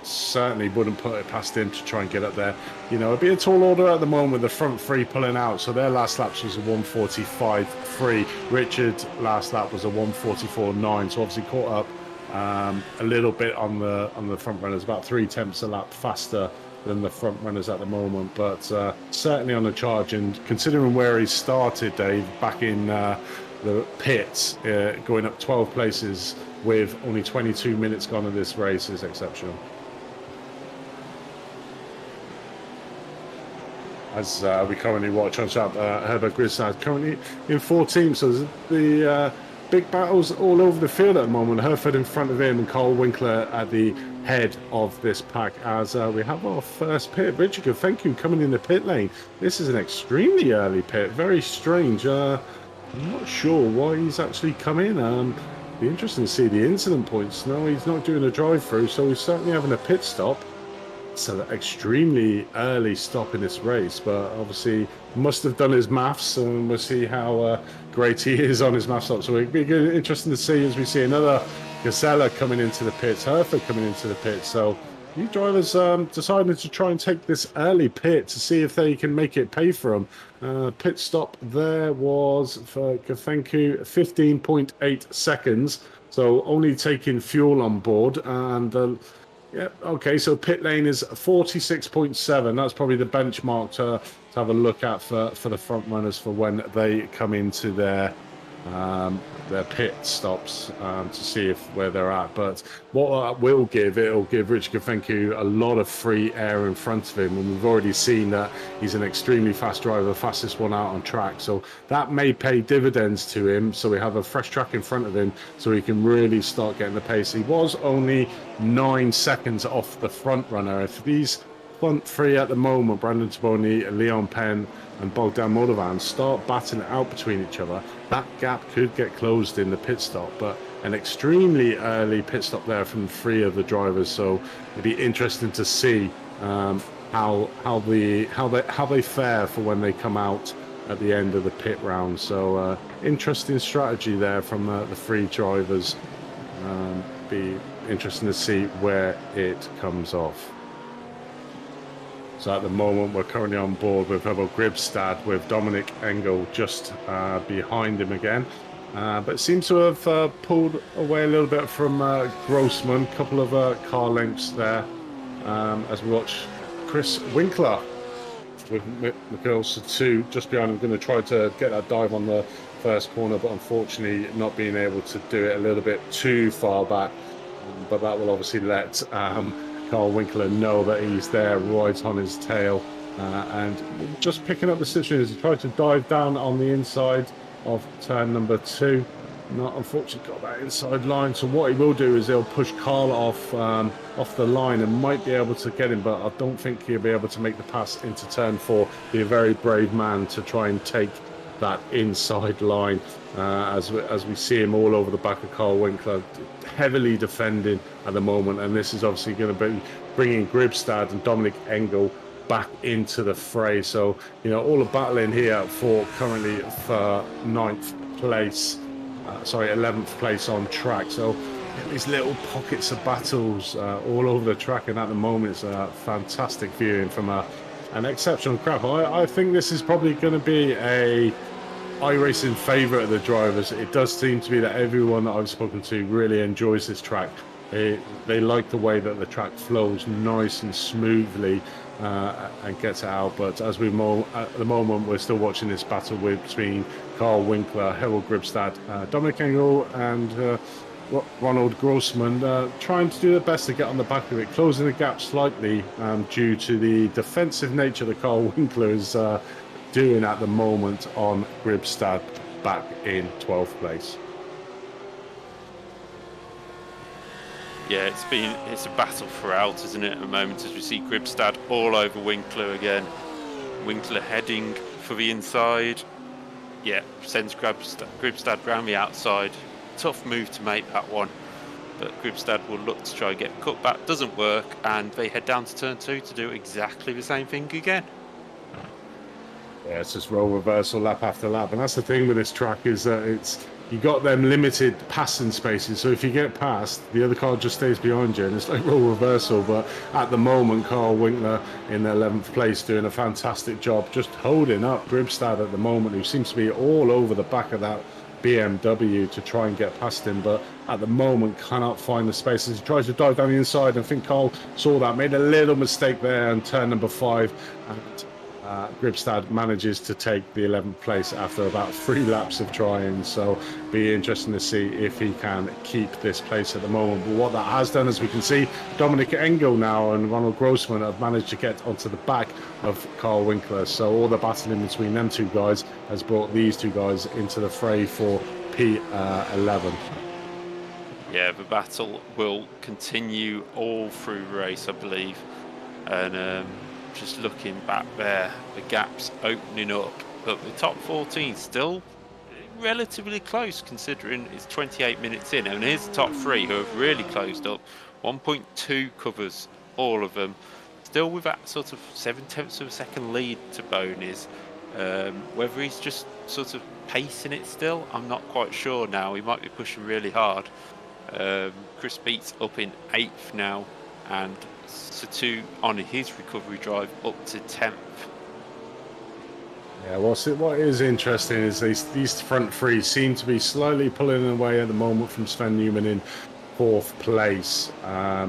certainly wouldn't put it past him to try and get up there. You know, it'd be a tall order at the moment, the front three pulling out. So their last lap was a 1:45.3. Richard last lap was a 1:44.9. So obviously caught up a little bit on the front runners, about 3 tenths a lap faster than the front runners at the moment. But certainly on the charge, and considering where he started, Dave, back in the pits, going up 12 places with only 22 minutes gone in this race is exceptional. as we currently watch on chat. Herbert Grisad currently in 14th, so the big battles all over the field at the moment. Hereford in front of him and Carl Winkler at the head of this pack as we have our first pit. Richard, thank you, coming in the pit lane. This is an extremely early pit, very strange. I'm not sure why he's actually come in. Be interesting to see the incident points. No, he's not doing a drive-through, so he's certainly having a pit stop. So extremely early stop in this race, but obviously must have done his maths, and we'll see how great he is on his maths stop. So it'll be interesting to see as we see another Gazella coming into the pits, Hereford coming into the pits. So these drivers decided to try and take this early pit to see if they can make it pay for them. Pit stop there was for Gafenku 15.8 seconds, so only taking fuel on board. And yeah, okay, so pit lane is 46.7. That's probably the benchmark to have a look at for the front runners for when they come into their pit stops to see where they're at. But what that will give, it'll give Rich Gafenku a lot of free air in front of him, and we've already seen that he's an extremely fast driver, the fastest one out on track, so that may pay dividends to him. So we have a fresh track in front of him, so he can really start getting the pace. He was only 9 seconds off the front runner. If these front three at the moment, Brandon Taboni, Leon Penn and Bogdan Moldovan, start batting it out between each other, that gap could get closed in the pit stop. But an extremely early pit stop there from 3 of the drivers, so it'd be interesting to see how they fare for when they come out at the end of the pit round. So interesting strategy there from the 3 drivers. Be interesting to see where it comes off. So at the moment, we're currently on board with Herbert Gribstad, with Dominic Engel just behind him again. But it seems to have pulled away a little bit from Grossman, a couple of car lengths there, as we watch Chris Winkler with Mikhail Satu just behind him, going to try to get that dive on the first corner, but unfortunately not being able to do it, a little bit too far back. But that will obviously let Carl Winkler know that he's there, right on his tail, and just picking up the situation as he tried to dive down on the inside of turn number 2. Not unfortunately got that inside line, so what he will do is he'll push Carl off the line and might be able to get him, but I don't think he'll be able to make the pass into turn 4. Be a very brave man to try and take that inside line, as we see him all over the back of Carl Winkler, heavily defending at the moment. And this is obviously going to be bringing Gribstad and Dominic Engel back into the fray. So, you know, all the battling here for currently for 9th place, 11th place on track. So these little pockets of battles all over the track, and at the moment it's a fantastic viewing from an exceptional crowd. I think this is probably going to be a iRacing favourite of the drivers. It does seem to be that everyone that I've spoken to really enjoys this track. They like the way that the track flows nice and smoothly and gets it out. But as at the moment, we're still watching this battle between Carl Winkler, Harold Gribstad, Dominic Engel and Ronald Grossman, trying to do their best to get on the back of it, closing the gap slightly due to the defensive nature that Carl Winkler is doing at the moment on Gribstad, back in 12th place.
Yeah, it's a battle throughout, isn't it, at the moment, as we see Gribstad all over Winkler again. Winkler heading for the inside. Yeah, sends Gribstad round the outside. Tough move to make, that one. But Gribstad will look to try and get cut back. Doesn't work, and they head down to turn 2 to do exactly the same thing again.
Yeah, it's just roll reversal lap after lap. And that's the thing with this track, is that you got them limited passing spaces. So if you get past, the other car just stays behind you, and it's like roll reversal. But at the moment, Carl Winkler in 11th place doing a fantastic job just holding up Gribstad at the moment, who seems to be all over the back of that BMW to try and get past him, but at the moment cannot find the spaces. He tries to dive down the inside, and I think Carl saw that, made a little mistake there on turn number 5, and Gribstad manages to take the 11th place after about 3 laps of trying. So be interesting to see if he can keep this place at the moment. But what that has done, as we can see, Dominic Engel now and Ronald Grossman have managed to get onto the back of Carl Winkler. So all the battling between them two guys has brought these two guys into the fray for P11.
Yeah, the battle will continue all through the race, I believe. And just looking back there, the gap's opening up, but the top 14 still relatively close considering it's 28 minutes in. And here's the top 3 who have really closed up. 1.2 covers all of them, still with that sort of 0.7 of a second lead to Boney's. Whether he's just sort of pacing it still, I'm not quite sure now. He might be pushing really hard. Chris Beats up in 8th now, and Satu on his recovery drive up to 10th.
Yeah, what is interesting is these front 3 seem to be slightly pulling away at the moment from Sven Newman in 4th place.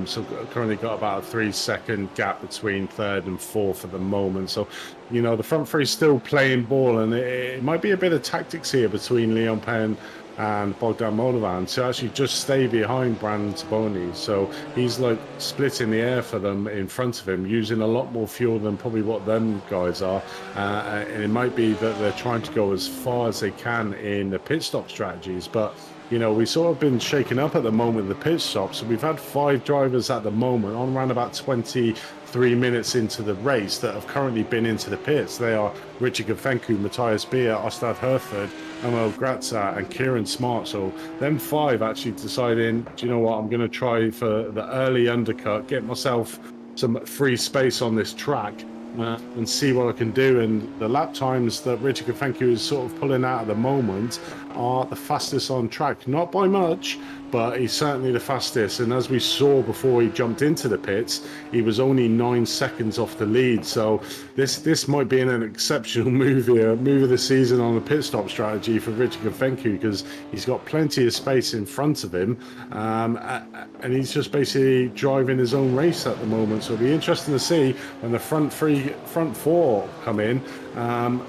So currently got about a 3-second gap between 3rd and 4th at the moment. So, you know, the front 3 still playing ball, and it might be a bit of tactics here between Leon Penn and Bogdan Moldovan to actually just stay behind Brandon Taboni. So he's like splitting the air for them in front of him, using a lot more fuel than probably what them guys are. And it might be that they're trying to go as far as they can in the pit stop strategies. But, you know, we've sort of been shaken up at the moment with the pit stops. So we've had 5 drivers at the moment on around about 23 minutes into the race that have currently been into the pits. They are Richard Gafenku, Matthias Beer, Ostad Herford, Emil Grazza and Kieran Smart. So them 5 actually deciding, do you know what, I'm going to try for the early undercut, get myself some free space on this track and see what I can do. And the lap times that Richard Gafenku is sort of pulling out at the moment are the fastest on track, not by much, but he's certainly the fastest. And as we saw before he jumped into the pits, he was only 9 seconds off the lead. So this might be an exceptional move here, move of the season on the pit stop strategy for Richard Gafenku, because he's got plenty of space in front of him, and he's just basically driving his own race at the moment. So it'll be interesting to see when the front 4 come in,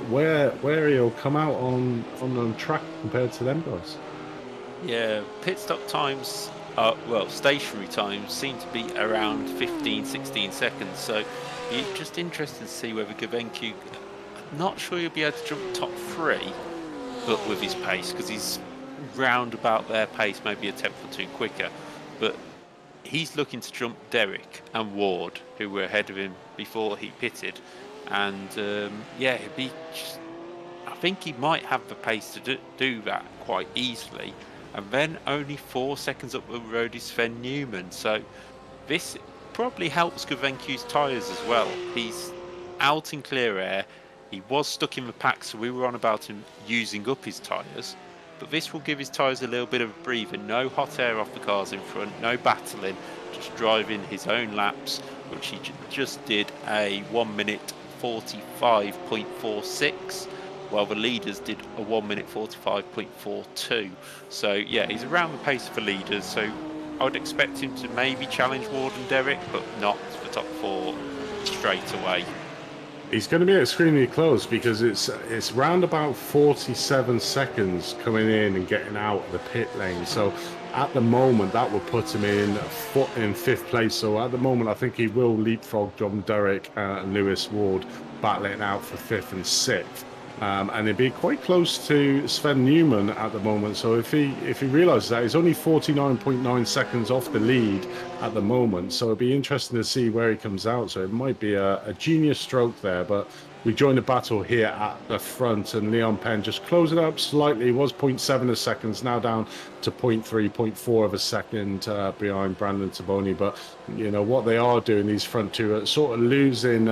where he'll come out on the track compared to them guys.
Yeah, pit stop times, stationary times seem to be around 15-16 seconds. So it's just interesting to see whether Gafenku, I'm not sure he'll be able to jump top 3, but with his pace, because he's round about their pace, maybe a tenth or 2 quicker. But he's looking to jump Derek and Ward, who were ahead of him before he pitted. And it'd be just, I think he might have the pace to do that quite easily. And then only 4 seconds up the road is Sven Newman. So this probably helps Gafenku's tyres as well. He's out in clear air. He was stuck in the pack, so we were on about him using up his tyres. But this will give his tyres a little bit of a breather. No hot air off the cars in front, no battling, just driving his own laps, which he just did a 1 minute 45.46. while the leaders did a 1 minute 45.42. So yeah, he's around the pace of the leaders, so I would expect him to maybe challenge Ward and Derek, but not the top 4 straight away.
He's going to be extremely close, because it's round about 47 seconds coming in and getting out of the pit lane. So at the moment that will put him in 5th place. So at the moment I think he will leapfrog John Derek and Lewis Ward, battling out for 5th and 6th. And it'd be quite close to Sven Newman at the moment. So if he realises that, he's only 49.9 seconds off the lead at the moment. So it'd be interesting to see where he comes out. So it might be a genius stroke there. But we join the battle here at the front, and Leon Penn just closing it up slightly. It was 0.7 of seconds, now down to 0.4 of a second behind Brandon Taboni. But you know what they are doing, these front 2 are sort of losing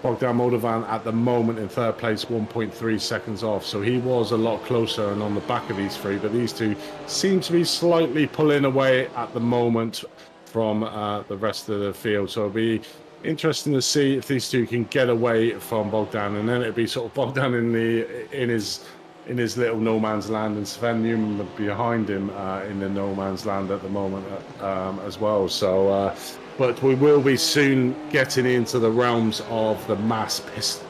Bogdan Moldovan at the moment in 3rd place, 1.3 seconds off. So he was a lot closer and on the back of these 3, but these 2 seem to be slightly pulling away at the moment from the rest of the field. So it'll be interesting to see if these 2 can get away from Bogdan, and then it'll be sort of Bogdan in his little no man's land, and Sven Newman behind him in the no man's land at the moment as well. So but we will be soon getting into the realms of the mass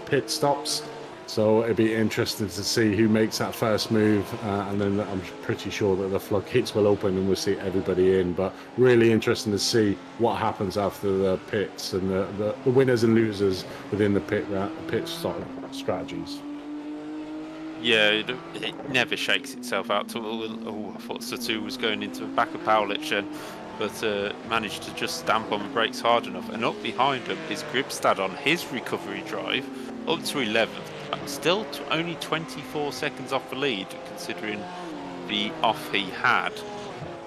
pit stops. So it'd be interesting to see who makes that first move, and then I'm pretty sure that the floodgates will open and we'll see everybody in. But really interesting to see what happens after the pits and the winners and losers within the pit stop strategies.
Yeah, it never shakes itself out. Oh, I thought Satu was going into the back of Powlich then, but managed to just stamp on the brakes hard enough. And up behind him is Gribstad on his recovery drive, up to 11th. Still only 24 seconds off the lead, considering the off he had.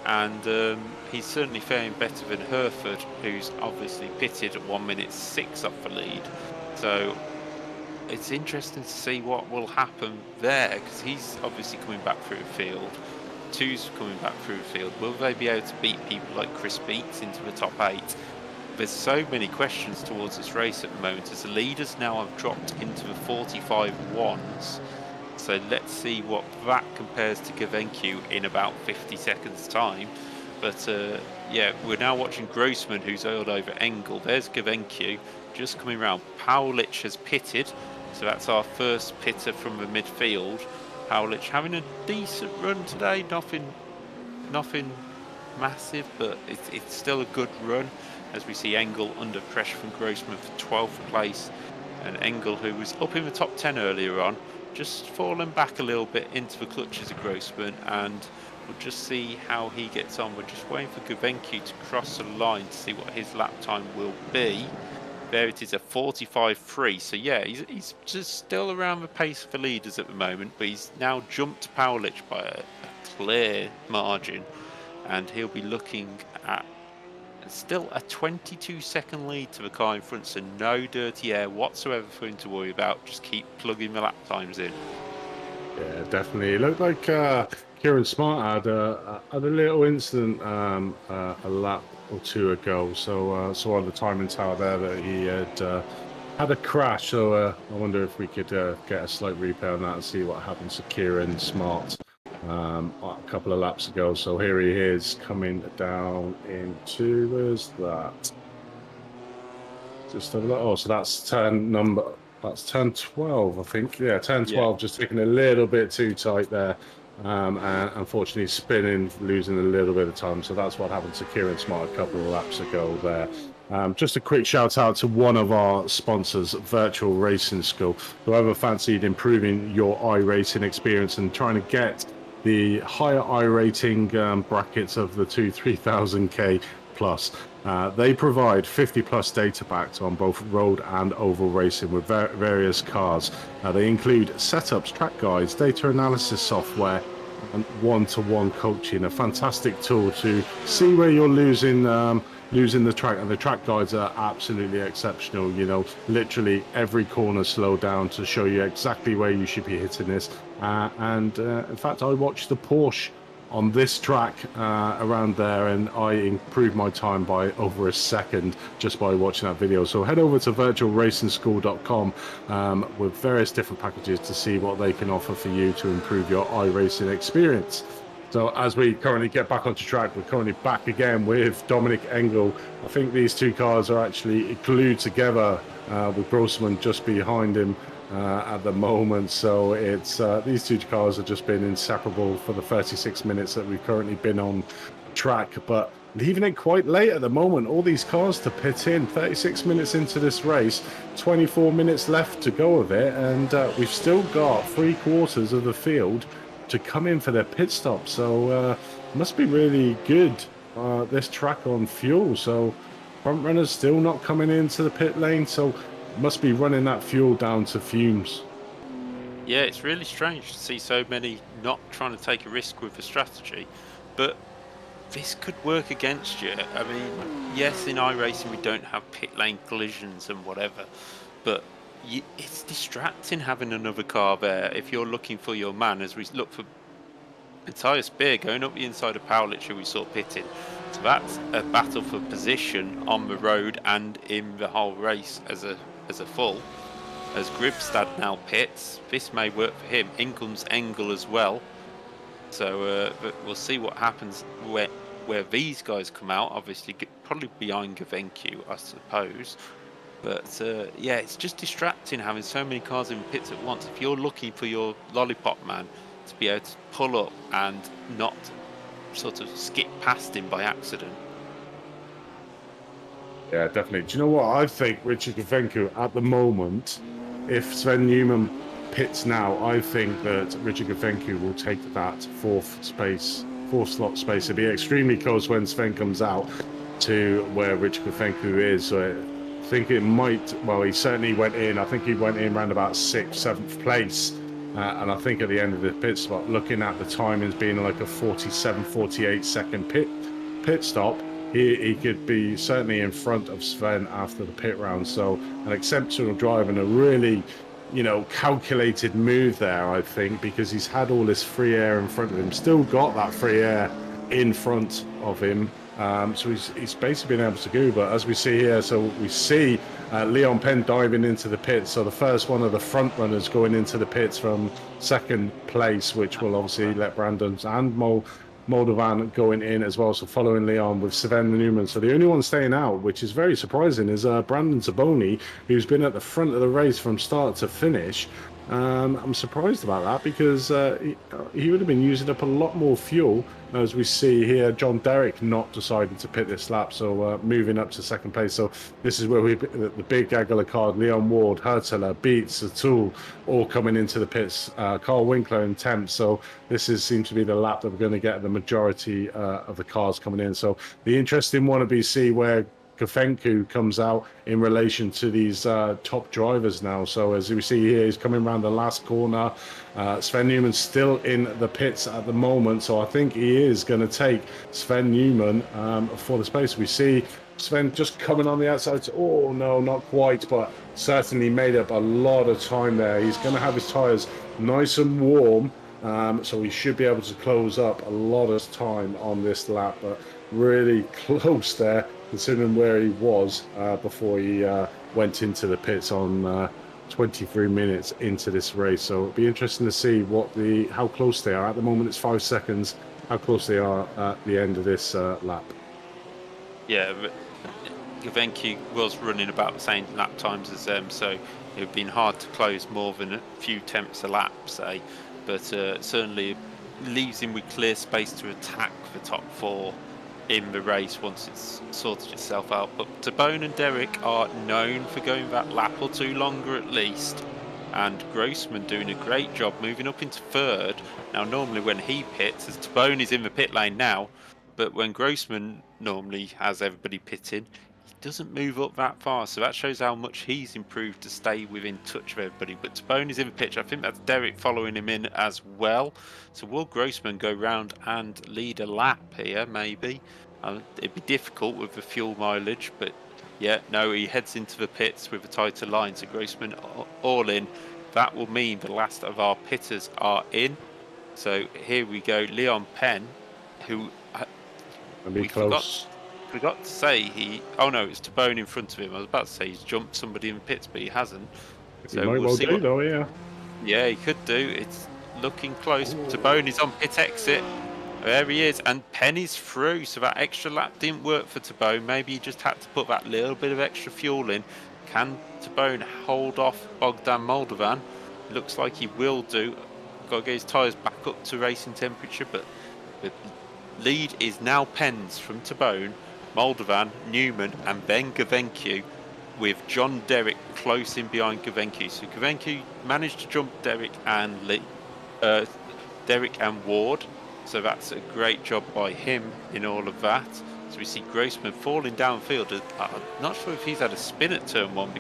And he's certainly faring better than Hereford, who's obviously pitted at 1 minute 6 off the lead. So it's interesting to see what will happen there, because he's obviously coming back through the field. Two's coming back through the field. Will they be able to beat people like Chris Beats into the top 8? There's so many questions towards this race at the moment, as the leaders now have dropped into the 45-1s. So let's see what that compares to Gavencu in about 50 seconds time. But yeah, we're now watching Grossman, who's oiled over Engel. There's Gavencu just coming round. Powlich has pitted, so that's our first pitter from the midfield. Powlich having a decent run today, nothing massive, but it's still a good run, as we see Engel under pressure from Grossman for 12th place. And Engel, who was up in the top 10 earlier on, just fallen back a little bit into the clutches of Grossman, and we'll just see how he gets on. We're just waiting for Gavencu to cross the line to see what his lap time will be. There it is, a 45.3. So yeah, he's just still around the pace for leaders at the moment, but he's now jumped Powlich by a clear margin, and he'll be looking at still a 22-second lead to the car in front, so no dirty air whatsoever for him to worry about. Just keep plugging the lap times in.
Yeah, definitely. It looked like Kieran Smart had a little incident a lap or two ago. So on the timing tower there that he had a crash. So I wonder if we could get a slight replay on that and see what happens to Kieran Smart a couple of laps ago. So here he is coming down into, where's that? Just have a look. Oh, so that's that's turn 12, I think. Yeah, turn 12, yeah. Just taking a little bit too tight there. And unfortunately spinning, losing a little bit of time. So that's what happened to Kieran Smart a couple of laps ago there. Just a quick shout out to one of our sponsors, Virtual Racing School. Whoever fancied improving your iRacing experience and trying to get the higher I-rating brackets of the 3000K plus. They provide 50 plus data packs on both road and oval racing with various cars. They include setups, track guides, data analysis software, and one-to-one coaching. A fantastic tool to see where you're losing the track, and the track guides are absolutely exceptional. You know, literally every corner slowed down to show you exactly where you should be hitting this. In fact, I watched the Porsche on this track around there, and I improved my time by over a second just by watching that video. So head over to virtualracingschool.com with various different packages to see what they can offer for you to improve your iRacing experience. So as we currently get back onto track, we're currently back again with Dominic Engel. I think these two cars are actually glued together with Grossman just behind him at the moment. So it's these two cars have just been inseparable for the 36 minutes that we've currently been on track, but leaving it quite late at the moment. All these cars to pit in 36 minutes into this race, 24 minutes left to go of it, and we've still got 3/4 of the field to come in for their pit stop. So must be really good, this track on fuel. So front runners still not coming into the pit lane, so must be running that fuel down to fumes.
Yeah, it's really strange to see so many not trying to take a risk with the strategy, but this could work against you. I mean, yes, in iRacing we don't have pit lane collisions and whatever, but it's distracting having another car there if you're looking for your man, as we look for Matthias Beer going up the inside of Powlich, who we saw pitting. So that's a battle for position on the road and in the whole race as a full. As Gribstad now pits, this may work for him. In comes Engel as well. So but we'll see what happens where these guys come out. Obviously, probably behind Gavencu, I suppose. But yeah, it's just distracting having so many cars in pits at once. If you're looking for your lollipop man to be able to pull up and not sort of skip past him by accident.
Yeah, definitely. Do you know what? I think Richard Gavenku at the moment, if Sven Newman pits now, I think that Richard Gavenku will take that fourth slot space. It'll be extremely close when Sven comes out to where Richard Gavenku is. So I think it might, well, he certainly went in. I think he went in around about 6th, 7th place. And I think at the end of the pit stop, looking at the timings being like a 47, 48 second pit stop, he could be certainly in front of Sven after the pit round. So an exceptional drive and a really, you know, calculated move there, I think, because he's had all this free air in front of him, still got that free air in front of him. So he's basically been able to go, but as we see here, so we see Leon Penn diving into the pits. So the first one of the front runners going into the pits from second place, which will obviously let Brandon and Moldovan going in as well. So following Leon with Sven Newman. So the only one staying out, which is very surprising, is Brandon Zaboni, who's been at the front of the race from start to finish. I'm surprised about that because he would have been using up a lot more fuel. As we see here, John Derrick not decided to pit this lap, so moving up to second place. So this is where the big gaggle of cars, Leon Ward, Hertler, Beats, Atul, all coming into the pits. Carl Winkler in 10th. So this seems to be the lap that we're going to get the majority of the cars coming in. So the interesting one to see where Gavenku comes out in relation to these top drivers now. So as we see here, he's coming around the last corner. Sven Newman's still in the pits at the moment, so I think he is going to take Sven Newman for the space. We see Sven just coming on the outside. Oh no, not quite, but certainly made up a lot of time there. He's going to have his tyres nice and warm, so he should be able to close up a lot of time on this lap, but really close there considering where he was before he went into the pits on 23 minutes into this race. So it'll be interesting to see how close they are. At the moment it's 5 seconds, how close they are at the end of this lap.
Yeah, Gavenku was running about the same lap times as them, so it would have been hard to close more than a few tenths a lap, say, but certainly leaves him with clear space to attack the top four in the race once it's sorted itself out. But Tabone and Derrick are known for going that lap or two longer at least, and Grossman doing a great job moving up into third. Now normally when he pits, as Tabone is in the pit lane now, but when Grossman normally has everybody pitting, he doesn't move up that far, so that shows how much he's improved to stay within touch of everybody. But Tabone is in the pitch. I think that's Derrick following him in as well. So will Grossman go round and lead a lap here, maybe? It'd be difficult with the fuel mileage, but yeah, no, he heads into the pits with a tighter line. So Grossman all in. That will mean the last of our pitters are in. So here we go, Leon Penn, who we forgot to say oh no, it's Tabone in front of him. I was about to say he's jumped somebody in the pits, but he hasn't. So we'll see though, yeah. Yeah, he could do. It's looking close. Tabone is on pit exit. There he is, and Penn is through, so that extra lap didn't work for Tabone. Maybe he just had to put that little bit of extra fuel in. Can Tabone hold off Bogdan Moldovan? Looks like he will do. Got to get his tyres back up to racing temperature, but the lead is now Penn's from Tabone, Moldovan, Newman, and then Gavenku, with John Derrick close in behind Gavenku. So Gavenku managed to jump Derrick and Ward. So that's a great job by him in all of that. So we see Grossman falling downfield. I'm not sure if he's had a spin at turn one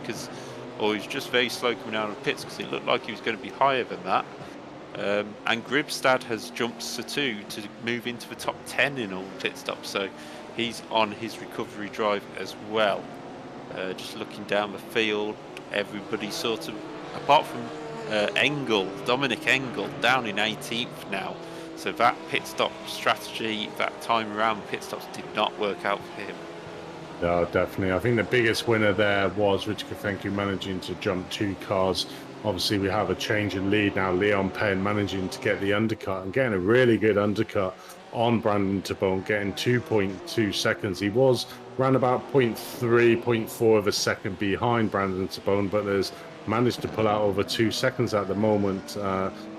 or he's just very slow coming out of the pits, because it looked like he was going to be higher than that. And Gribstad has jumped Satu to move into the top 10 in all pit stops. So he's on his recovery drive as well. Just looking down the field, everybody sort of, apart from Dominic Engel, down in 18th now. So that pit stop strategy, that time around pit stops, did not work out for him.
No, definitely. I think the biggest winner there was Richard Gavenku managing to jump 2 cars. Obviously, we have a change in lead now. Leon Penn managing to get the undercut and getting a really good undercut on Brandon Tabone, getting 2.2 seconds. He was around about 0.3, 0.4 of a second behind Brandon Tabone, but there's managed to pull out over 2 seconds at the moment.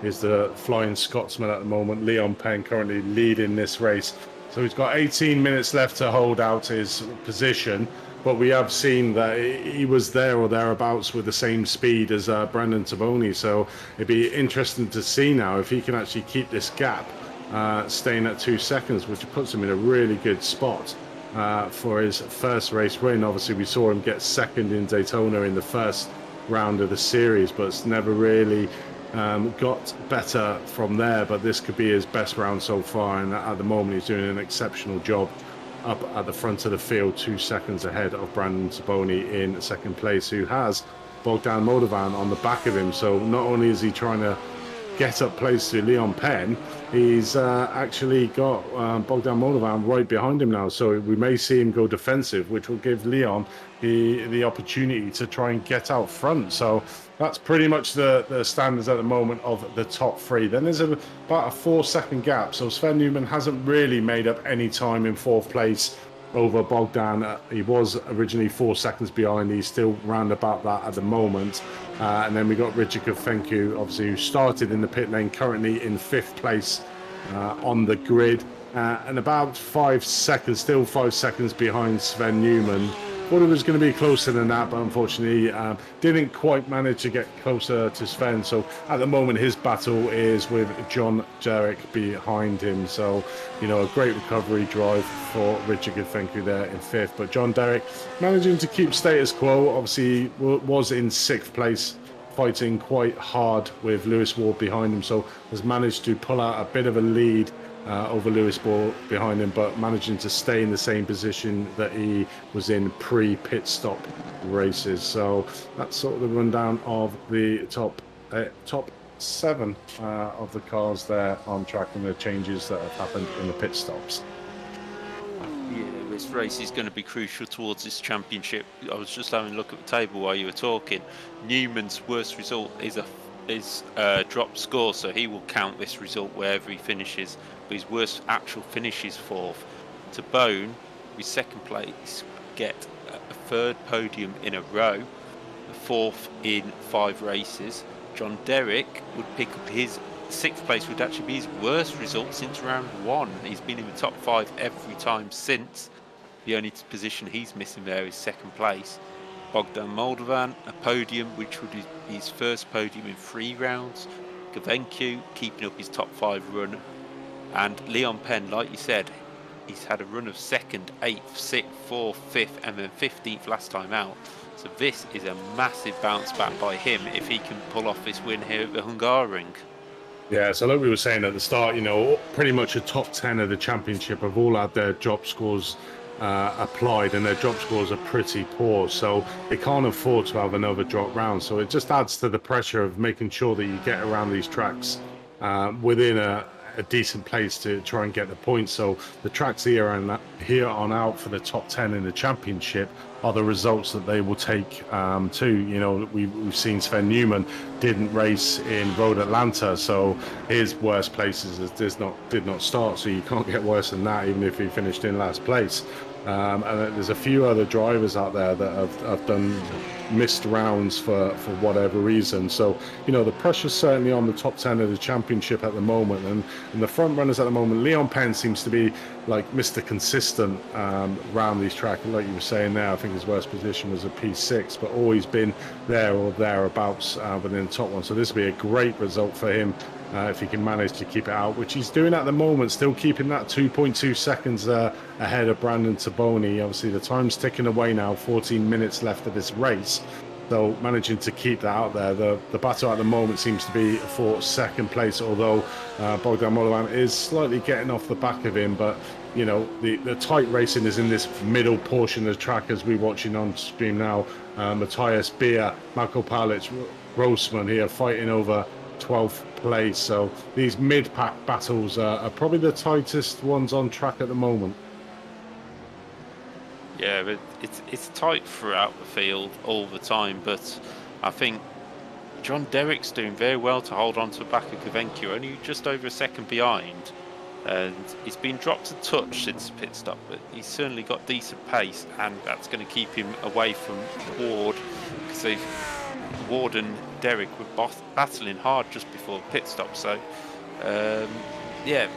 Is the Flying Scotsman at the moment. Leon Penn currently leading this race. So he's got 18 minutes left to hold out his position, but we have seen that he was there or thereabouts with the same speed as Brandon Tabone. So it'd be interesting to see now if he can actually keep this gap staying at 2 seconds, which puts him in a really good spot for his first race win. Obviously, we saw him get second in Daytona in the first round of the series, but it's never really got better from there. But this could be his best round so far, and at the moment he's doing an exceptional job up at the front of the field, 2 seconds ahead of Brandon Tabone in second place, who has Bogdan Moldovan on the back of him. So not only is he trying to get up place to Leon Penn, he's actually got Bogdan Moldovan right behind him now. So we may see him go defensive, which will give Leon the opportunity to try and get out front. So that's pretty much the standards at the moment of the top three. Then there's about a 4 second gap. So Sven Newman hasn't really made up any time in fourth place over Bogdan. He was originally 4 seconds behind. He's still round about that at the moment. And then we got Richard Kofenku, obviously, who started in the pit lane, currently in 5th place on the grid. And about 5 seconds, still 5 seconds behind Sven Newman. Thought it was going to be closer than that, but unfortunately didn't quite manage to get closer to Sven. So at the moment his battle is with John Derrick behind him. So, you know, a great recovery drive for Richard Kofenku there in 5th. But John Derrick managing to keep status quo. Obviously was in 6th place, fighting quite hard with Lewis Ward behind him. So has managed to pull out a bit of a lead over Lewis Ball behind him, but managing to stay in the same position that he was in pre-pit stop races. So that's sort of the rundown of the top 7 of the cars there on track and the changes that have happened in the pit stops.
Yeah, this race is going to be crucial towards this championship. I was just having a look at the table while you were talking. Newman's worst result is a drop score, so he will count this result wherever he finishes. But his worst actual finish is 4th. Tabone, with 2nd place, get a 3rd podium in a row, a 4th in 5 races. John Derrick would pick up his 6th place, would actually be his worst result since round 1. He's been in the top 5 every time since. The only position he's missing there is 2nd place. Bogdan Moldovan, a podium, which would be his first podium in 3 rounds. Kofenku keeping up his top 5 run. And Leon Penn, like you said, he's had a run of 2nd, 8th, 6th, 4th, 5th, and then 15th last time out. So this is a massive bounce back by him if he can pull off this win here at the Hungaroring.
Yeah, so like we were saying at the start, you know, pretty much the top 10 of the championship have all had their drop scores applied, and their drop scores are pretty poor, so they can't afford to have another drop round. So it just adds to the pressure of making sure that you get around these tracks within a decent place to try and get the points. So the tracks here on out for the top 10 in the championship are the results that they will take to. You know, we've seen Sven Newman didn't race in Road Atlanta, so his worst places did not start, so you can't get worse than that even if he finished in last place. And there's a few other drivers out there that have done missed rounds for whatever reason. So, you know, the pressure's certainly on the top 10 of the championship at the moment. And the front runners at the moment, Leon Penn seems to be like Mr. Consistent around these tracks. Like you were saying there, I think his worst position was a P6, but always been there or thereabouts within the top one. So this will be a great result for him if he can manage to keep it out, which he's doing at the moment, still keeping that 2.2 seconds ahead of Brandon Tabone. Obviously, the time's ticking away now, 14 minutes left of this race. So managing to keep that out there. The battle at the moment seems to be for 2nd place, although Bogdan Moldovan is slightly getting off the back of him. But, you know, the tight racing is in this middle portion of the track as we're watching on stream now. Matthias Beer, Marko Palic, Grossman here fighting over 12th place. So these mid-pack battles are probably the tightest ones on track at the moment.
Yeah, but it's tight throughout the field all the time, but I think John Derrick's doing very well to hold on to the back of Kofenku, only just over a second behind. And he's been dropped a touch since the pit stop, but he's certainly got decent pace, and that's going to keep him away from Ward, because Ward and Derek were both battling hard just before the pit stop. So yeah,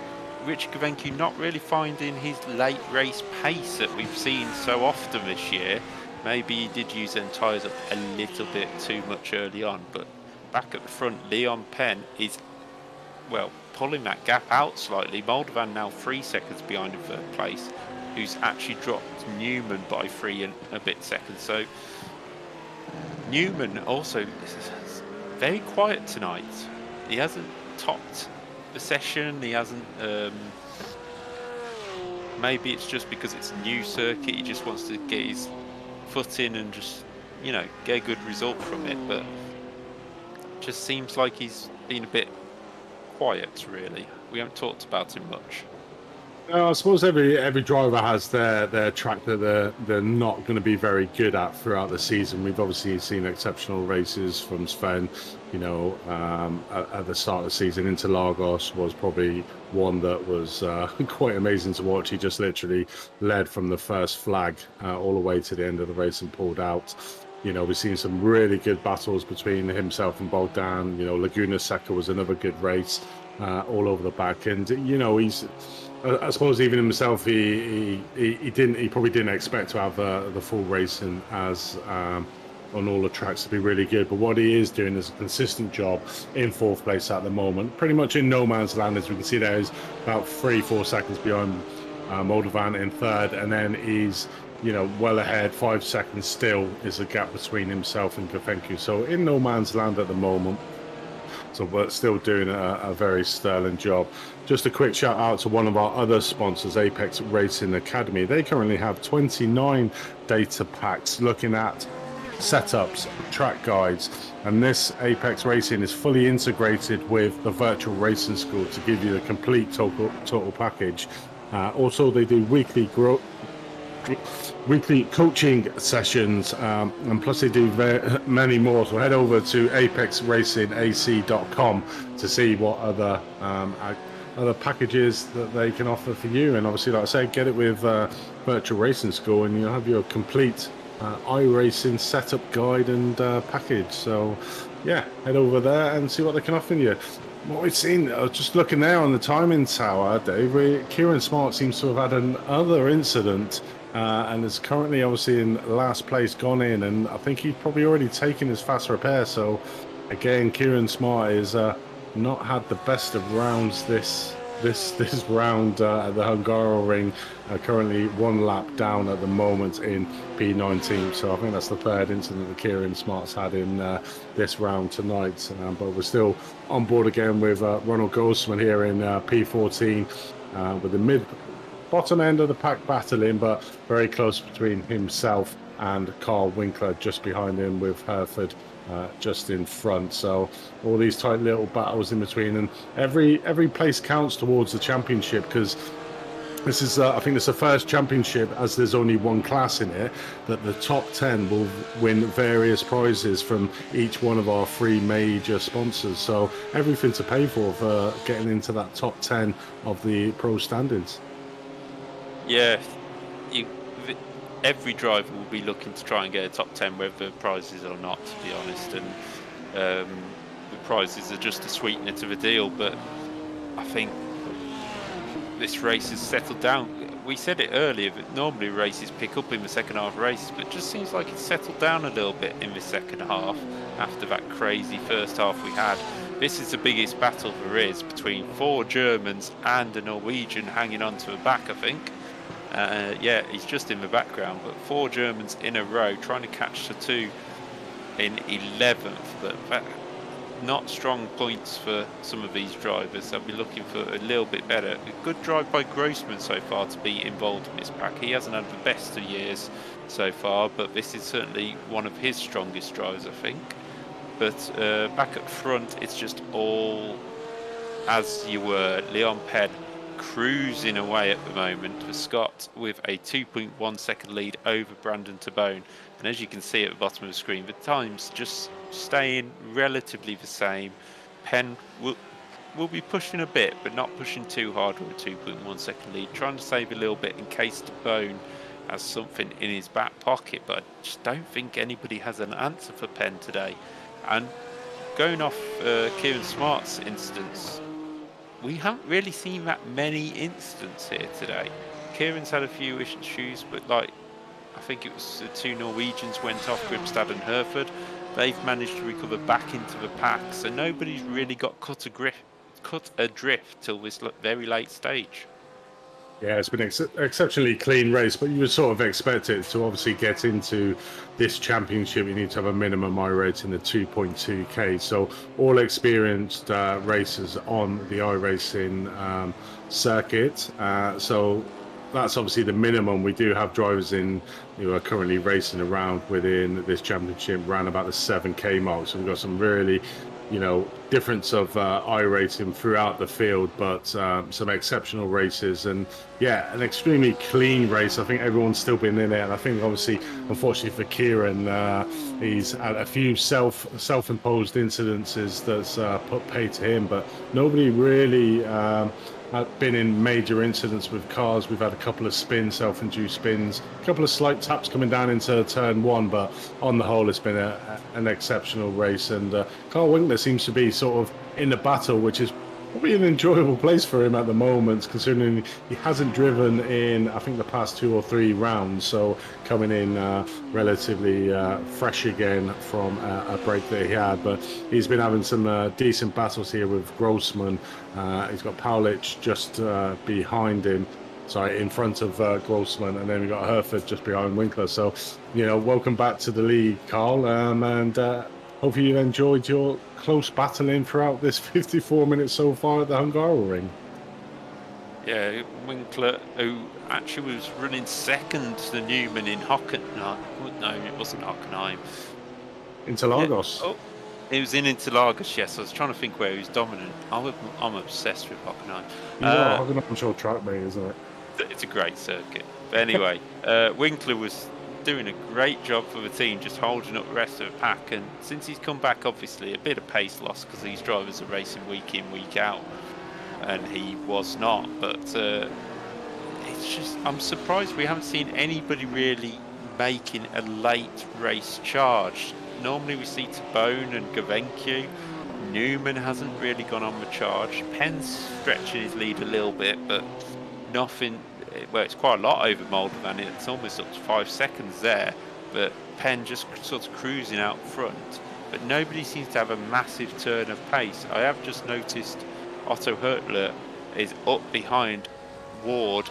Richard Gavencu not really finding his late race pace that we've seen so often this year. Maybe he did use them tyres up a little bit too much early on, but back at the front, Leon Penn is, well, pulling that gap out slightly. Moldovan now 3 seconds behind in third place, who's actually dropped Newman by 3 and a bit seconds. So Newman also is very quiet tonight. He hasn't topped the session. He hasn't. Maybe it's just because it's a new circuit. He just wants to get his foot in and just, you know, get a good result from it. But just seems like he's been a bit quiet, really. We haven't talked about him much.
I suppose every driver has their track that they're not going to be very good at throughout the season. We've obviously seen exceptional races from Sven. You know, at the start of the season, Interlagos was probably one that was quite amazing to watch. He just literally led from the first flag all the way to the end of the race and pulled out. You know, we've seen some really good battles between himself and Bogdan. You know, Laguna Seca was another good race all over the back. And, you know, I suppose even himself, he probably didn't expect to have the full racing as on all the tracks to be really good. But what he is doing is a consistent job in 4th place at the moment, pretty much in no man's land. As we can see, there is about 3-4 seconds behind Moldovan in 3rd, and then he's, you know, well ahead. 5 seconds still is a gap between himself and Gavencu. So in no man's land at the moment. So, but still doing a very sterling job. Just a quick shout out to one of our other sponsors, Apex Racing Academy. They currently have 29 data packs looking at setups, track guides, and this Apex Racing is fully integrated with the virtual racing school to give you the complete total package. Also, they do weekly coaching sessions, and plus they do many more. So head over to apexracingac.com to see what other packages that they can offer for you. And obviously, like I say, get it with virtual racing school, and you'll have your complete iRacing setup guide and package. So yeah, head over there and see what they can offer you. What we've seen, just looking there on the timing tower, Dave, Kieran Smart seems to have had another incident, and is currently obviously in last place, gone in, and I think he's probably already taken his fast repair. So again, Kieran Smart is not had the best of rounds this round at the Hungaroring. Currently 1 lap down at the moment in P19. So I think that's the 3rd incident that Kieran Smart's had in this round tonight. But we're still on board again with Ronald Goldsman here in P14 with the bottom end of the pack battling, but very close between himself and Carl Winkler just behind him, with Hereford just in front. So all these tight little battles in between, and every place counts towards the championship, because this is I think it's the first championship, as there's only one class in it, that the top 10 will win various prizes from each one of our 3 major sponsors. So everything to pay for getting into that top 10 of the pro standings.
Yeah, every driver will be looking to try and get a top 10, whether prizes or not, to be honest. And the prizes are just a sweetener to the deal. But I think this race has settled down. We said it earlier, that normally races pick up in the second half of races, but it just seems like it's settled down a little bit in the second half after that crazy first half we had. This is the biggest battle there is, between 4 Germans and a Norwegian hanging on to the back, I think. Yeah, he's just in the background, but 4 Germans in a row trying to catch the 2 in 11th. But not strong points for some of these drivers. They'll be looking for a little bit better. A good drive by Grossman so far to be involved in this pack. He hasn't had the best of years so far, but this is certainly one of his strongest drives, I think. But back at front, it's just all as you were. Leon Penn cruising away at the moment for Scott with a 2.1 second lead over Brandon Tabone. And as you can see at the bottom of the screen, the times just staying relatively the same. Penn will be pushing a bit, but not pushing too hard with a 2.1 second lead. Trying to save a little bit in case the Bone has something in his back pocket, but I just don't think anybody has an answer for Penn today. And going off Kieran Smart's instance, we haven't really seen that many incidents here today. Kieran's had a few issues, but like, I think it was the 2 Norwegians went off, Gribstad and Hereford. They've managed to recover back into the pack, so nobody's really got cut adrift till this very late stage.
Yeah, it's been exceptionally clean race, but you would sort of expect it to obviously get into this championship. You need to have a minimum iRating of 2.2k. So all experienced racers on the iRacing circuit. So that's obviously the minimum. We do have drivers in who are currently racing around within this championship around about the 7k mark. So we've got some really, difference of iRating throughout the field, but some exceptional races, and yeah, an extremely clean race. I think everyone's still been in it, and I think obviously, unfortunately for Kieran, he's had a few self-imposed incidences that's put pay to him, but nobody really been in major incidents with cars. We've had a couple of self-induced spins, a couple of slight taps coming down into turn 1, but on the whole it's been an exceptional race, and Carl Winkler seems to be sort of in the battle, which is probably an enjoyable place for him at the moment, considering he hasn't driven in, I think, the past 2 or 3 rounds, so coming in relatively fresh again from a break that he had. But he's been having some decent battles here with Grossman. He's got Paulich just behind him, in front of Grossman, and then we've got Hereford just behind Winkler. So, welcome back to the league, Carl, and hopefully you enjoyed your close battling throughout this 54 minutes so far at the Hungaroring.
Yeah, Winkler, who actually was running second to Newman in Hockenheim. No, it wasn't Hockenheim.
Interlagos.
Yeah. Oh, it was in Interlagos, yes. I was trying to think where he was dominant. I'm obsessed with Hockenheim.
Hockenheim's your track, mate, isn't it?
It's a great circuit. But anyway, Winkler was doing a great job for the team, just holding up the rest of the pack, and since he's come back, obviously a bit of pace loss because these drivers are racing week in, week out, and he was not. But it's just, I'm surprised we haven't seen anybody really making a late race charge. Normally we see Tabone and Gavencu. Newman hasn't really gone on the charge. Penn's stretching his lead a little bit, but nothing. Well, it's quite a lot over Moldovan. It's almost up to 5 seconds there, but Penn just sort of cruising out front. But nobody seems to have a massive turn of pace. I have just noticed Otto Hertler is up behind Ward.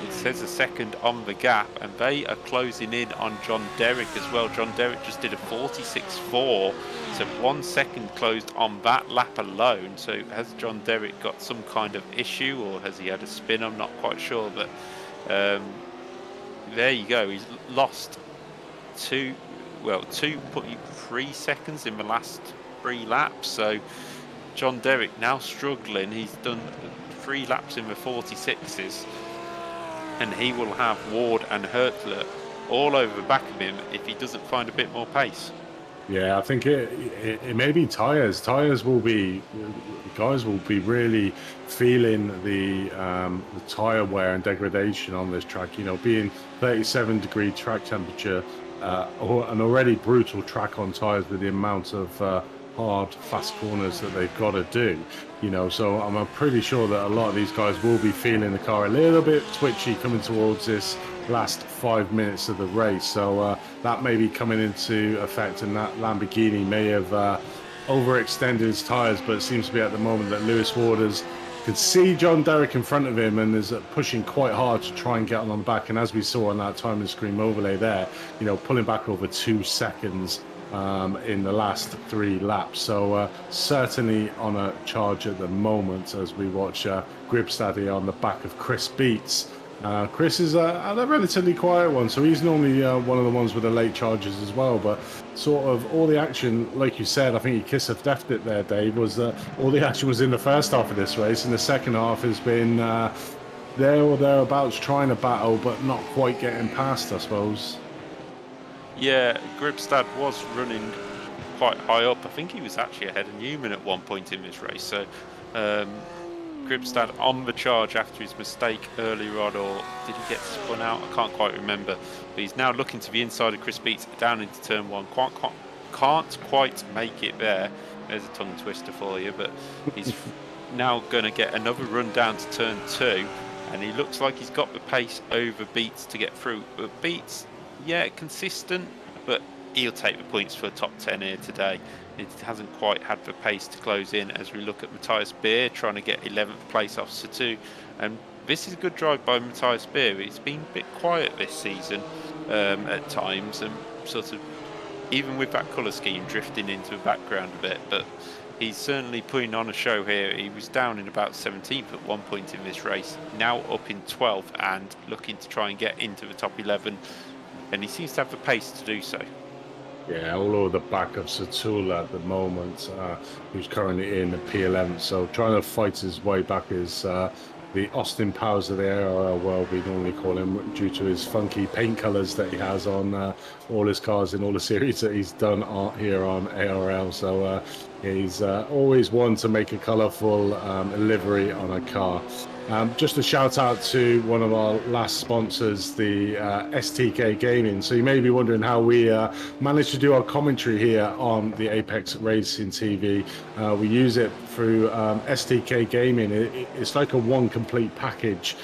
It says a second on the gap, and they are closing in on John Derrick as well. John Derrick just did a 46.4, so 1 second closed on that lap alone. So has John Derrick got some kind of issue, or has he had a spin? I'm not quite sure, but there you go. He's lost 2.3 seconds in the last 3 laps. So John Derrick now struggling. He's done 3 laps in the 46s. And he will have Ward and Hertler all over the back of him if he doesn't find a bit more pace.
Yeah, I think it may be tyres. Guys will be really feeling the tyre wear and degradation on this track. Being 37-degree track temperature, or an already brutal track on tyres with the amount of hard, fast corners that they've got to do. So I'm pretty sure that a lot of these guys will be feeling the car a little bit twitchy coming towards this last 5 minutes of the race. So that may be coming into effect, and that Lamborghini may have overextended his tyres, but it seems to be at the moment that Lewis Waters can see John Derrick in front of him and is pushing quite hard to try and get on the back. And as we saw on that time and screen overlay there, pulling back over 2 seconds in the last 3 laps. So certainly on a charge at the moment as we watch Gribstad on the back of Chris Beats. Chris is a relatively quiet one, so he's normally one of the ones with the late charges as well, but sort of all the action, like you said, I think you kiss of death it there, Dave, was all the action was in the first half of this race, and the second half has been there or thereabouts trying to battle, but not quite getting past, I suppose.
Yeah, Gribstad was running quite high up. I think he was actually ahead of Newman at one point in this race. So Gribstad on the charge after his mistake earlier on, or did he get spun out? I can't quite remember. But he's now looking to the inside of Chris Beats down into turn one. Can't quite make it there. There's a tongue twister for you, but he's now going to get another run down to turn two, and he looks like he's got the pace over Beats to get through. But Beats, yeah, consistent, but he'll take the points for a top 10 here today. It hasn't quite had the pace to close in as we look at Matthias Beer trying to get 11th place off Satu. And this is a good drive by Matthias Beer. It's been a bit quiet this season at times, and sort of even with that colour scheme drifting into the background a bit, but he's certainly putting on a show here. He was down in about 17th at one point in this race, now up in 12th and looking to try and get into the top 11, and he seems to have the pace to do so.
Yeah, all over the back of Satula at the moment, who's currently in the P11. So trying to fight his way back is the Austin Powers of the ARL world, we normally call him, due to his funky paint colours that he has on all his cars in all the series that he's done here on ARL. So he's always one to make a colourful livery on a car. Just a shout out to one of our last sponsors, the SDK Gaming. So you may be wondering how we managed to do our commentary here on the Apex Racing TV. We use it through SDK Gaming. It's like a one complete package.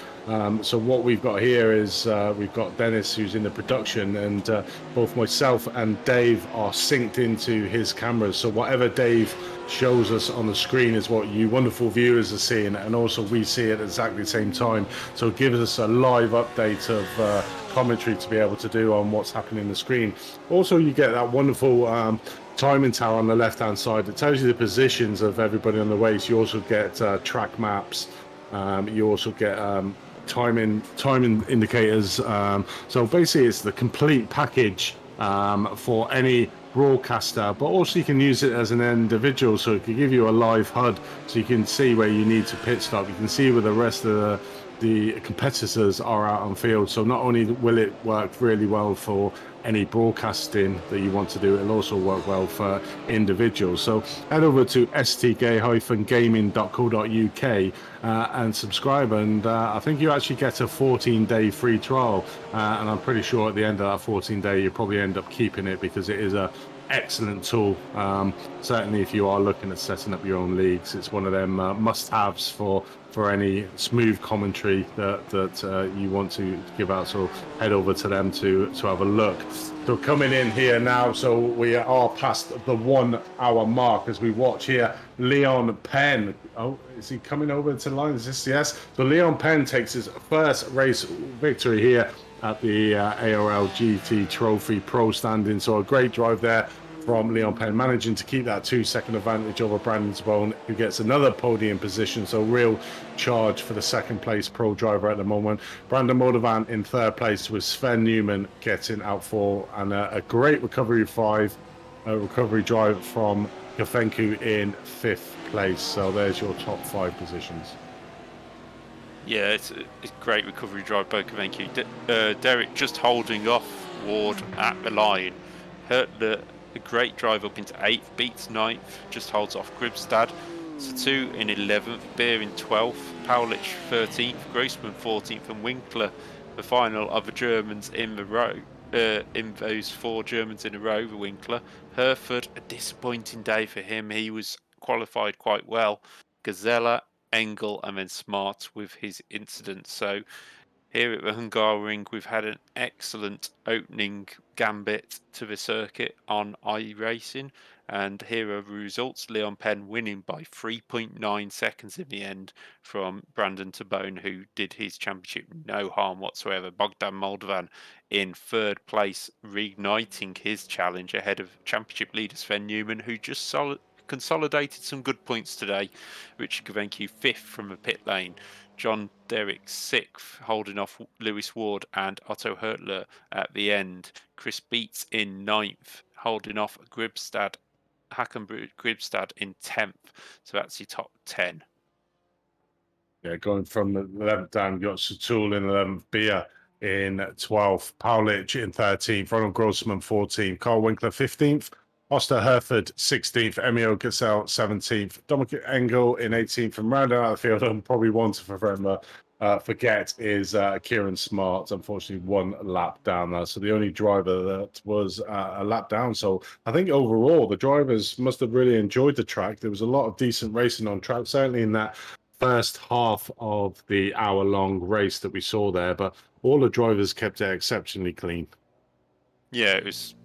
So what we've got here is we've got Dennis, who's in the production, and both myself and Dave are synced into his cameras. So whatever Dave shows us on the screen is what you wonderful viewers are seeing, and also we see it at exactly the same time. So it gives us a live update of commentary to be able to do on what's happening on the screen. Also, you get that wonderful timing tower on the left hand side that tells you the positions of everybody on the race. You also get track maps. You also get timing indicators. So basically it's the complete package for any broadcaster, but also you can use it as an individual, so it can give you a live HUD, so you can see where you need to pit stop. You can see where the rest of the competitors are out on field. So not only will it work really well for any broadcasting that you want to do, it'll also work well for individuals. So head over to stk-gaming.co.uk and subscribe, and I think you actually get a 14-day free trial, and I'm pretty sure at the end of that 14-day you probably end up keeping it, because it is a excellent tool. Certainly if you are looking at setting up your own leagues, it's one of them must-haves for any smooth commentary that you want to give out. So head over to them to have a look. So coming in here now, so we are past the 1 hour mark as we watch here Leon Penn. Oh, is he coming over to the line? Is this? Yes. So Leon Penn takes his first race victory here at the ARL GT Trophy Pro standing. So a great drive there from Leon Penn, managing to keep that 2-second advantage over Brandon Zabone, who gets another podium position. So real charge for the second place pro driver at the moment. Brandon Moldovan in third place, with Sven Newman getting out four, and a great recovery drive from Kafenku in fifth place. So there's your top 5 positions.
Yeah, it's a great recovery drive by Kafenku. Derek just holding off Ward at the line. Hurtler, a great drive up into 8th, beats 9th, just holds off Gribstad. Satu in 11th, Beer in 12th, Paulich 13th, Grossman 14th, and Winkler, the final of the Germans in the row. In those 4 Germans in a row, the Winkler. Herford, a disappointing day for him. He was qualified quite well. Gazella, Engel, and then Smart with his incident. So here at the Hungaroring, we've had an excellent opening gambit to the circuit on iRacing, and here are the results. Leon Penn winning by 3.9 seconds in the end from Brandon Tabone, who did his championship no harm whatsoever. Bogdan Moldovan in third place, reigniting his challenge ahead of championship leader Sven Newman, who just consolidated some good points today. Richard Gavencu 5th from the pit lane. John Derrick 6th, holding off Lewis Ward and Otto Hurtler at the end. Chris Beats in 9th, holding off Gribstad, Hackenbrück Gribstad in 10th. So that's your top 10.
Yeah, going from the 11th down, you've got Satul in 11th, Beer in 12th, Paulich in 13th, Ronald Grossman 14th, Carl Winkler 15th, Oster Herford 16th, Emil Gassel 17th, Dominic Engel in 18th, and rounding out the field, I'm probably one to forget is Kieran Smart, unfortunately 1 lap down there. So the only driver that was a lap down. So I think overall the drivers must have really enjoyed the track. There was a lot of decent racing on track, certainly in that first half of the hour-long race that we saw there, but all the drivers kept it exceptionally clean.
Yeah, it was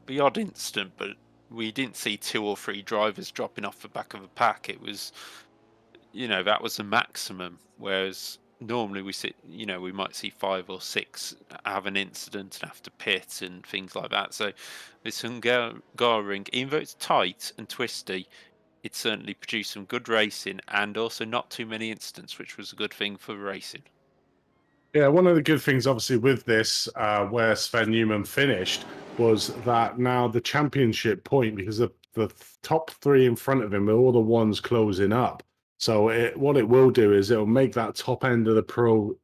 the odd incident, but we didn't see 2 or 3 drivers dropping off the back of a pack. It was, that was the maximum. Whereas normally we might see 5 or 6 have an incident and have to pit and things like that. So this Hungaroring, even though it's tight and twisty, it certainly produced some good racing and also not too many incidents, which was a good thing for racing.
Yeah, one of the good things, obviously, with this, where Sven Newman finished, was that now the championship point, because the top 3 in front of him are all the ones closing up. So what it will do is it'll make that top end of the pro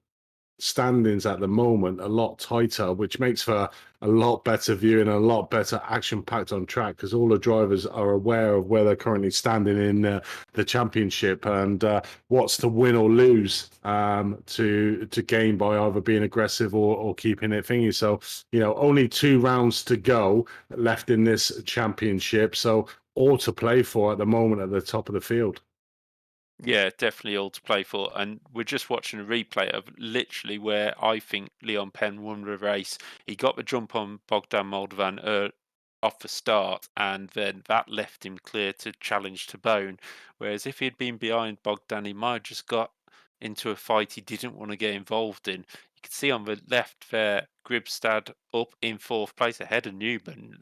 standings at the moment a lot tighter, which makes for a lot better viewing, a lot better action packed on track, because all the drivers are aware of where they're currently standing in the championship and what's to win or lose to gain by either being aggressive or keeping it thingy. So only 2 rounds to go left in this championship, so all to play for at the moment at the top of the field.
Yeah, definitely all to play for. And we're just watching a replay of literally where I think Leon Penn won the race. He got the jump on Bogdan Moldovan off the start, and then that left him clear to challenge to Bone. Whereas if he'd been behind Bogdan, he might have just got into a fight he didn't want to get involved in. You can see on the left there, Gribstad up in 4th place ahead of Newman.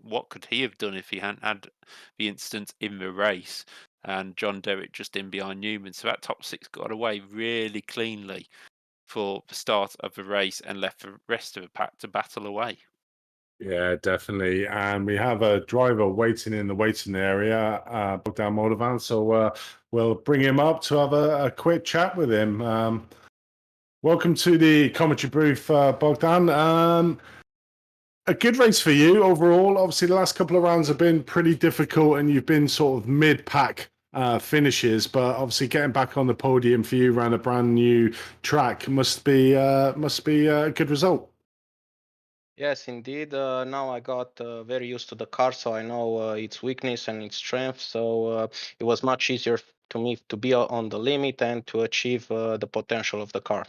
What could he have done if he hadn't had the incident in the race? And John Derrick just in behind Newman. So that top 6 got away really cleanly for the start of the race and left the rest of the pack to battle away.
Yeah, definitely. And we have a driver waiting in the waiting area, Bogdan Moldovan. So we'll bring him up to have a quick chat with him. Welcome to the commentary booth, Bogdan. A good race for you overall. Obviously, the last couple of rounds have been pretty difficult and you've been sort of mid-pack finishes, but obviously getting back on the podium for you around a brand new track must be a good result.
Yes, indeed. Now I got very used to the car, so I know its weakness and its strength. So it was much easier to me to be on the limit and to achieve the potential of the car.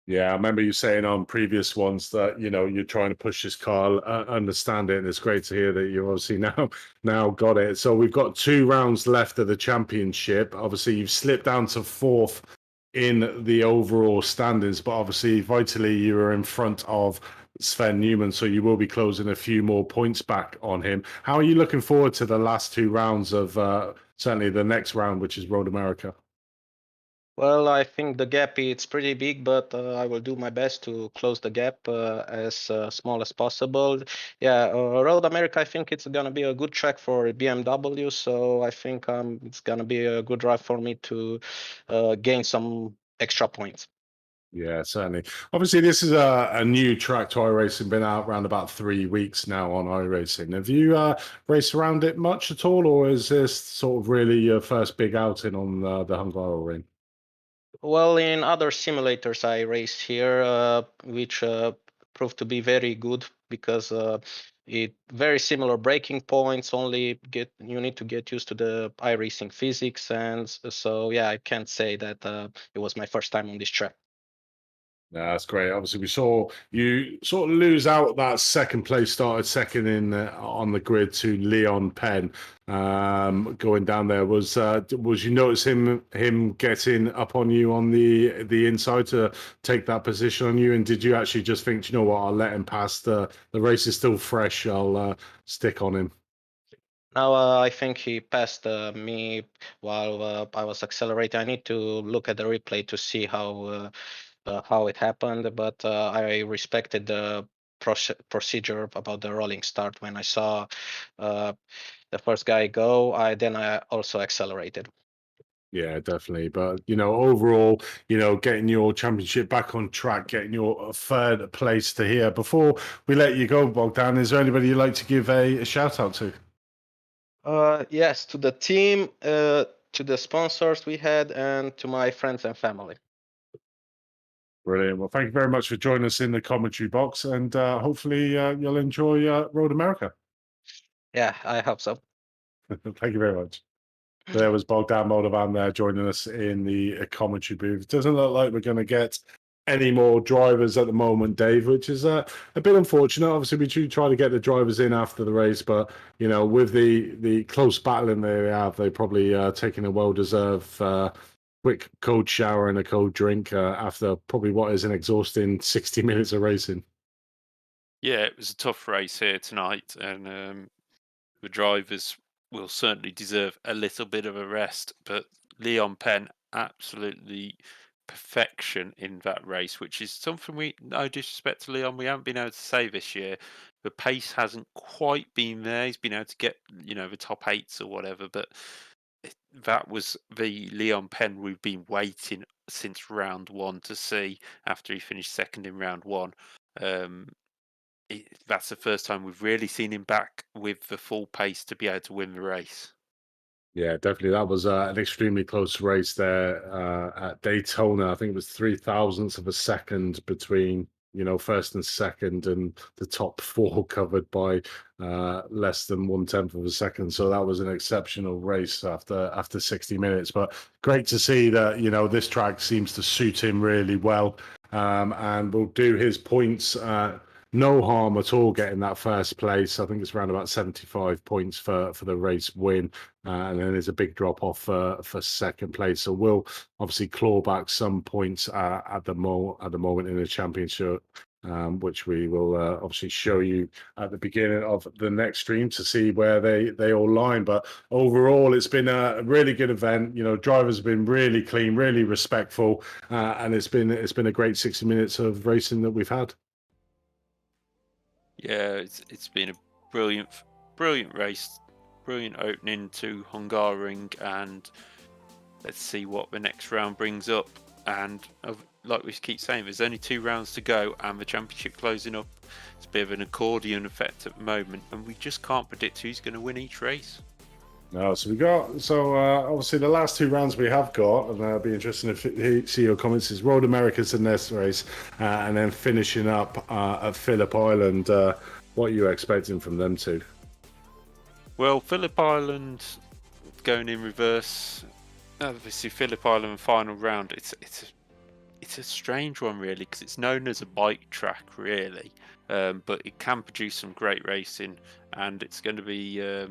Yeah, I remember you saying on previous ones that you're trying to push this car, understand it, and it's great to hear that you obviously now got it. So we've got 2 rounds left of the championship. Obviously, you've slipped down to 4th in the overall standings, but obviously, vitally, you are in front of Sven Newman, so you will be closing a few more points back on him. How are you looking forward to the last 2 rounds of certainly the next round, which is Road America?
Well, I think the gap is pretty big, but I will do my best to close the gap as small as possible. Yeah, Road America, I think it's going to be a good track for BMW, so I think it's going to be a good drive for me to gain some extra points.
Yeah, certainly. Obviously, this is a new track to iRacing, been out around about 3 weeks now on iRacing. Have you raced around it much at all, or is this sort of really your first big outing on the Hungaroring?
Well, in other simulators I raced here, which proved to be very good because it very similar braking points. Only you need to get used to the iRacing physics, and so yeah, I can't say that it was my first time on this track.
Yeah, that's great. Obviously, we saw you sort of lose out that second place, started second in on the grid to Leon Penn. Going down there, was you notice him getting up on you on the inside to take that position on you, and did you actually just think, you know what, I'll let him pass. The race is still fresh. I'll stick on him.
Now I think he passed me while I was accelerating. I need to look at the replay to see how it happened, but I respected the procedure about the rolling start. When I saw the first guy go, I also accelerated.
Yeah, definitely. But, overall, getting your championship back on track, getting your third place to here. Before we let you go, Bogdan, is there anybody you'd like to give a shout out to?
Yes, to the team, to the sponsors we had, and to my friends and family.
Brilliant. Well, thank you very much for joining us in the commentary box, and hopefully you'll enjoy Road America.
Yeah, I hope so.
Thank you very much. There was Bogdan Moldovan there joining us in the commentary booth. It doesn't look like we're going to get any more drivers at the moment, Dave, which is a bit unfortunate. Obviously, we do try to get the drivers in after the race, but with the close battling they have, they probably taking a well-deserved quick cold shower and a cold drink after probably what is an exhausting 60 minutes of racing.
Yeah, it was a tough race here tonight, and the drivers will certainly deserve a little bit of a rest. But Leon Penn, absolutely perfection in that race, which is something no disrespect to Leon, we haven't been able to say this year. The pace hasn't quite been there. He's been able to get, the top eights or whatever, but that was the Leon Penn we've been waiting since round one to see after he finished second in round one. That's the first time we've really seen him back with the full pace to be able to win the race.
Yeah, definitely. That was an extremely close race there at Daytona. I think it was 0.003 of a second between, first and second, and the top four covered by less than 1/10 of a second. So that was an exceptional race after 60 minutes. But great to see that, this track seems to suit him really well, and will do his points no harm at all getting that first place. I think it's around about 75 points for the race win. And then there's a big drop off for second place. So we'll obviously claw back some points at the moment in the championship, which we will obviously show you at the beginning of the next stream to see where they all line. But overall, it's been a really good event. Drivers have been really clean, really respectful, and it's been a great 60 minutes of racing that we've had.
Yeah, it's been a brilliant race, brilliant opening to Hungaroring, and let's see what the next round brings up. And like we keep saying, there's only 2 rounds to go, and the championship closing up. It's a bit of an accordion effect at the moment, and we just can't predict who's going to win each race.
No, so obviously the last 2 rounds we have got, and it'll be interesting to see your comments, is Road America's the next race, and then finishing up at Phillip Island. What are you expecting from them two?
Well, Phillip Island going in reverse. Obviously, Phillip Island final round. It's a strange one really, because it's known as a bike track really, but it can produce some great racing, and it's going to be a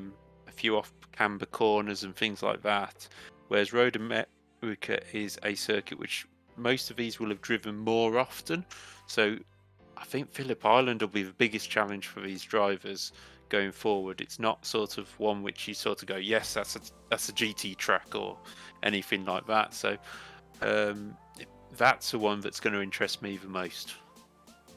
few off camber corners and things like that, whereas Road America is a circuit which most of these will have driven more often. So I think Phillip Island will be the biggest challenge for these drivers going forward. It's not sort of one which you sort of go, yes, that's a GT track or anything like that. So that's the one that's going to interest me the most.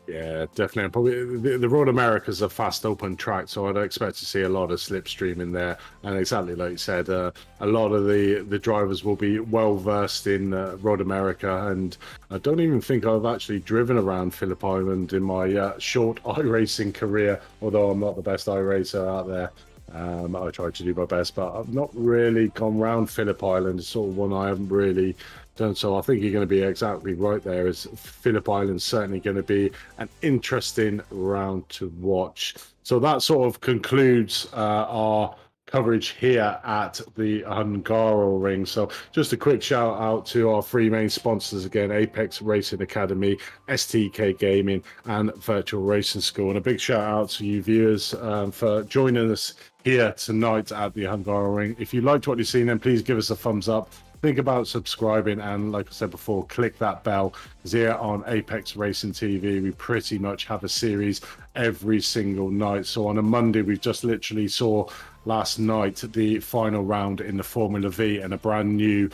Yeah, definitely. And probably the Road America is a fast open track, so I'd expect to see a lot of slipstream in there. And exactly like you said, a lot of the drivers will be well versed in Road America. And I don't even think I've actually driven around Phillip Island in my short iRacing career, although I'm not the best iRacer out there. I try to do my best, but I've not really gone round Phillip Island. It's sort of one I haven't really done. So I think you're going to be exactly right there. Is Phillip Island certainly going to be an interesting round to watch. So that sort of concludes our coverage here at the Hungaroring. So just a quick shout out to our 3 main sponsors again: Apex Racing Academy, SDK Gaming, and Virtual Racing School. And a big shout out to you viewers for joining us here tonight at the Hungaroring. If you liked what you've seen, then please give us a thumbs up. Think about subscribing, and like I said before, click that bell Because here on Apex Racing TV, we pretty much have a series every single night. So on a Monday, we just literally saw last night the final round in the Formula V, and a brand new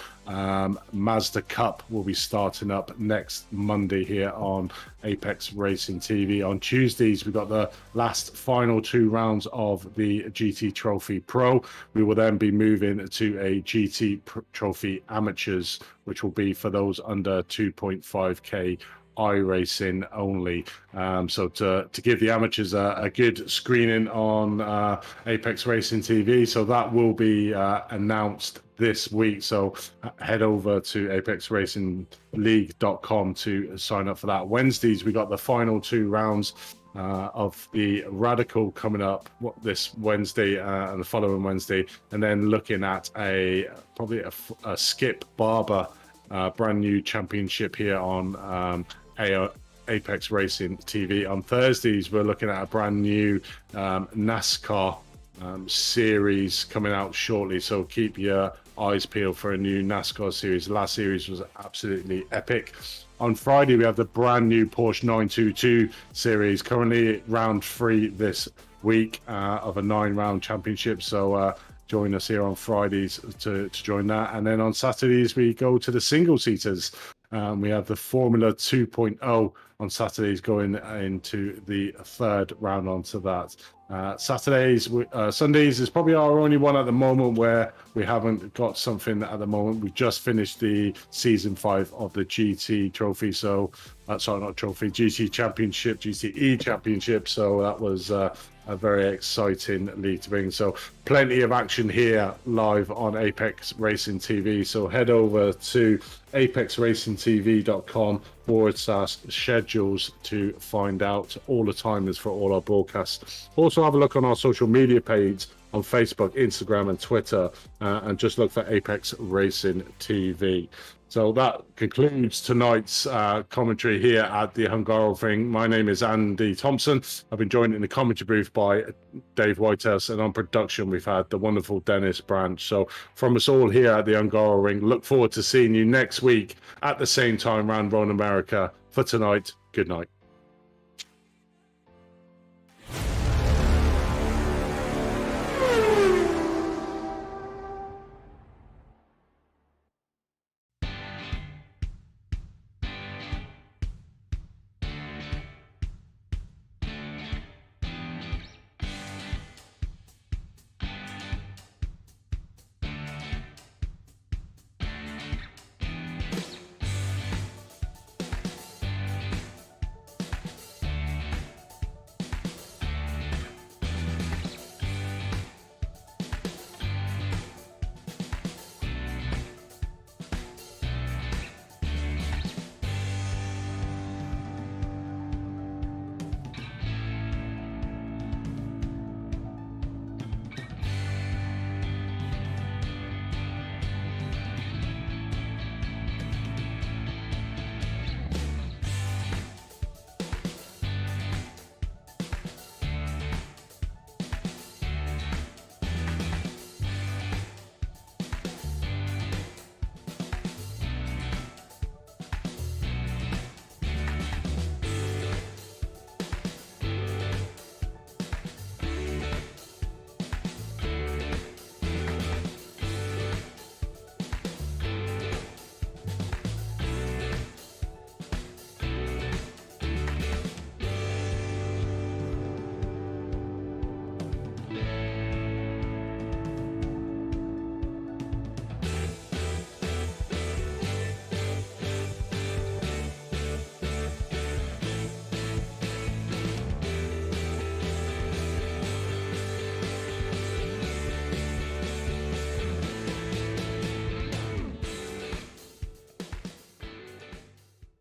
Mazda Cup will be starting up next Monday here on Apex Racing TV. On Tuesdays, we've got the last final 2 rounds of the GT Trophy Pro. We will then be moving to a GT Trophy Amateurs, which will be for those under 2.5k iRacing only. So to give the amateurs a good screening on Apex Racing TV. So that will be announced this week. So head over to apexracingleague.com to sign up for that. Wednesdays, we got the final 2 rounds of the Radical coming up this Wednesday and the following Wednesday, and then looking at probably a Skip Barber brand new championship here on Apex Racing TV. On Thursdays, we're looking at a brand new NASCAR series coming out shortly, so keep your eyes peeled for a new NASCAR series. The last series was absolutely epic. On Friday, we have the brand new Porsche 922 series, currently round 3 this week of a 9-round championship. So join us here on Fridays to join that. And then on Saturdays, we go to the single-seaters. We have the Formula 2.0 on Saturdays going into the 3rd round onto that. Sundays is probably our only one at the moment where we haven't got something at the moment. We just finished the season 5 of the GT trophy. So, GT Championship, GTE Championship. So that was a very exciting league to bring. So plenty of action here live on Apex Racing TV. So head over to apexracingtv.com/schedules to find out all the timers for all our broadcasts. Also have a look on our social media page on Facebook, Instagram and Twitter, and just look for Apex Racing TV. So that concludes tonight's commentary here at the Hungaroring. My name is Andy Thompson. I've been joined in the commentary booth by Dave Whitehouse, and on production we've had the wonderful Dennis Branch. So from us all here at the Hungaroring, look forward to seeing you next week at the same time around Road America. For tonight, good night.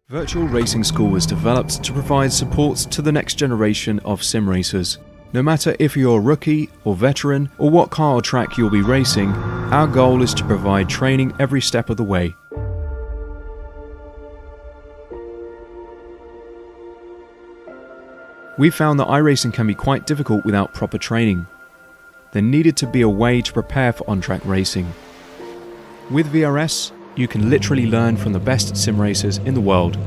Virtual Racing School was developed to provide support to the next generation of sim racers. No matter if you're a rookie or veteran or what car or track you'll be racing, our goal is to provide training every step of the way. We found that iRacing can be quite difficult without proper training. There needed to be a way to prepare for on-track racing. With VRS, you can literally learn from the best sim racers in the world.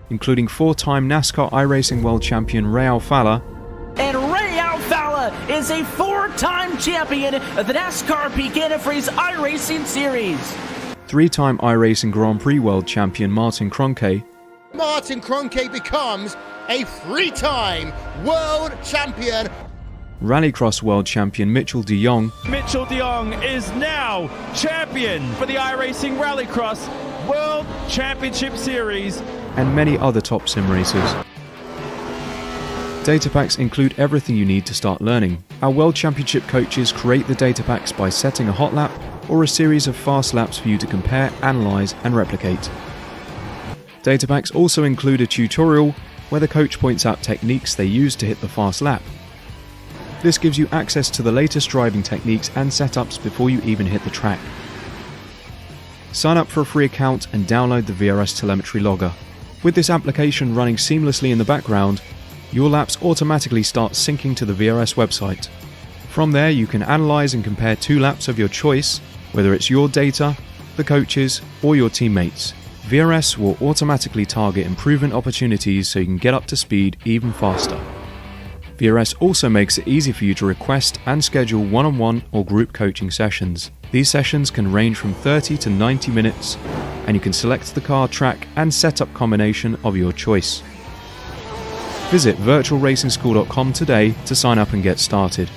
including 4-time NASCAR iRacing World Champion Ray Alfala,
And Ray Alfala is a 4-time champion of the NASCAR Peak Antifreeze iRacing Series.
3-time iRacing Grand Prix World Champion Martin Kroenke,
Martin Kroenke becomes a 3-time world champion.
Rallycross World Champion Mitchell de Jong,
Mitchell de Jong is now champion for the iRacing Rallycross World Championship Series.
and many other top sim racers. Data packs include everything you need to start learning. Our World Championship coaches create the data packs by setting a hot lap or a series of fast laps for you to compare, analyze, and replicate. Data packs also include a tutorial where the coach points out techniques they use to hit the fast lap. This gives you access to the latest driving techniques and setups before you even hit the track. Sign up for a free account and download the VRS telemetry logger. With this application running seamlessly in the background, your laps automatically start syncing to the VRS website. From there, you can analyze and compare 2 laps of your choice, whether it's your data, the coaches, or your teammates. VRS will automatically target improvement opportunities so you can get up to speed even faster. VRS also makes it easy for you to request and schedule one-on-one or group coaching sessions. These sessions can range from 30 to 90 minutes, and you can select the car, track, and setup combination of your choice. Visit virtualracingschool.com today to sign up and get started.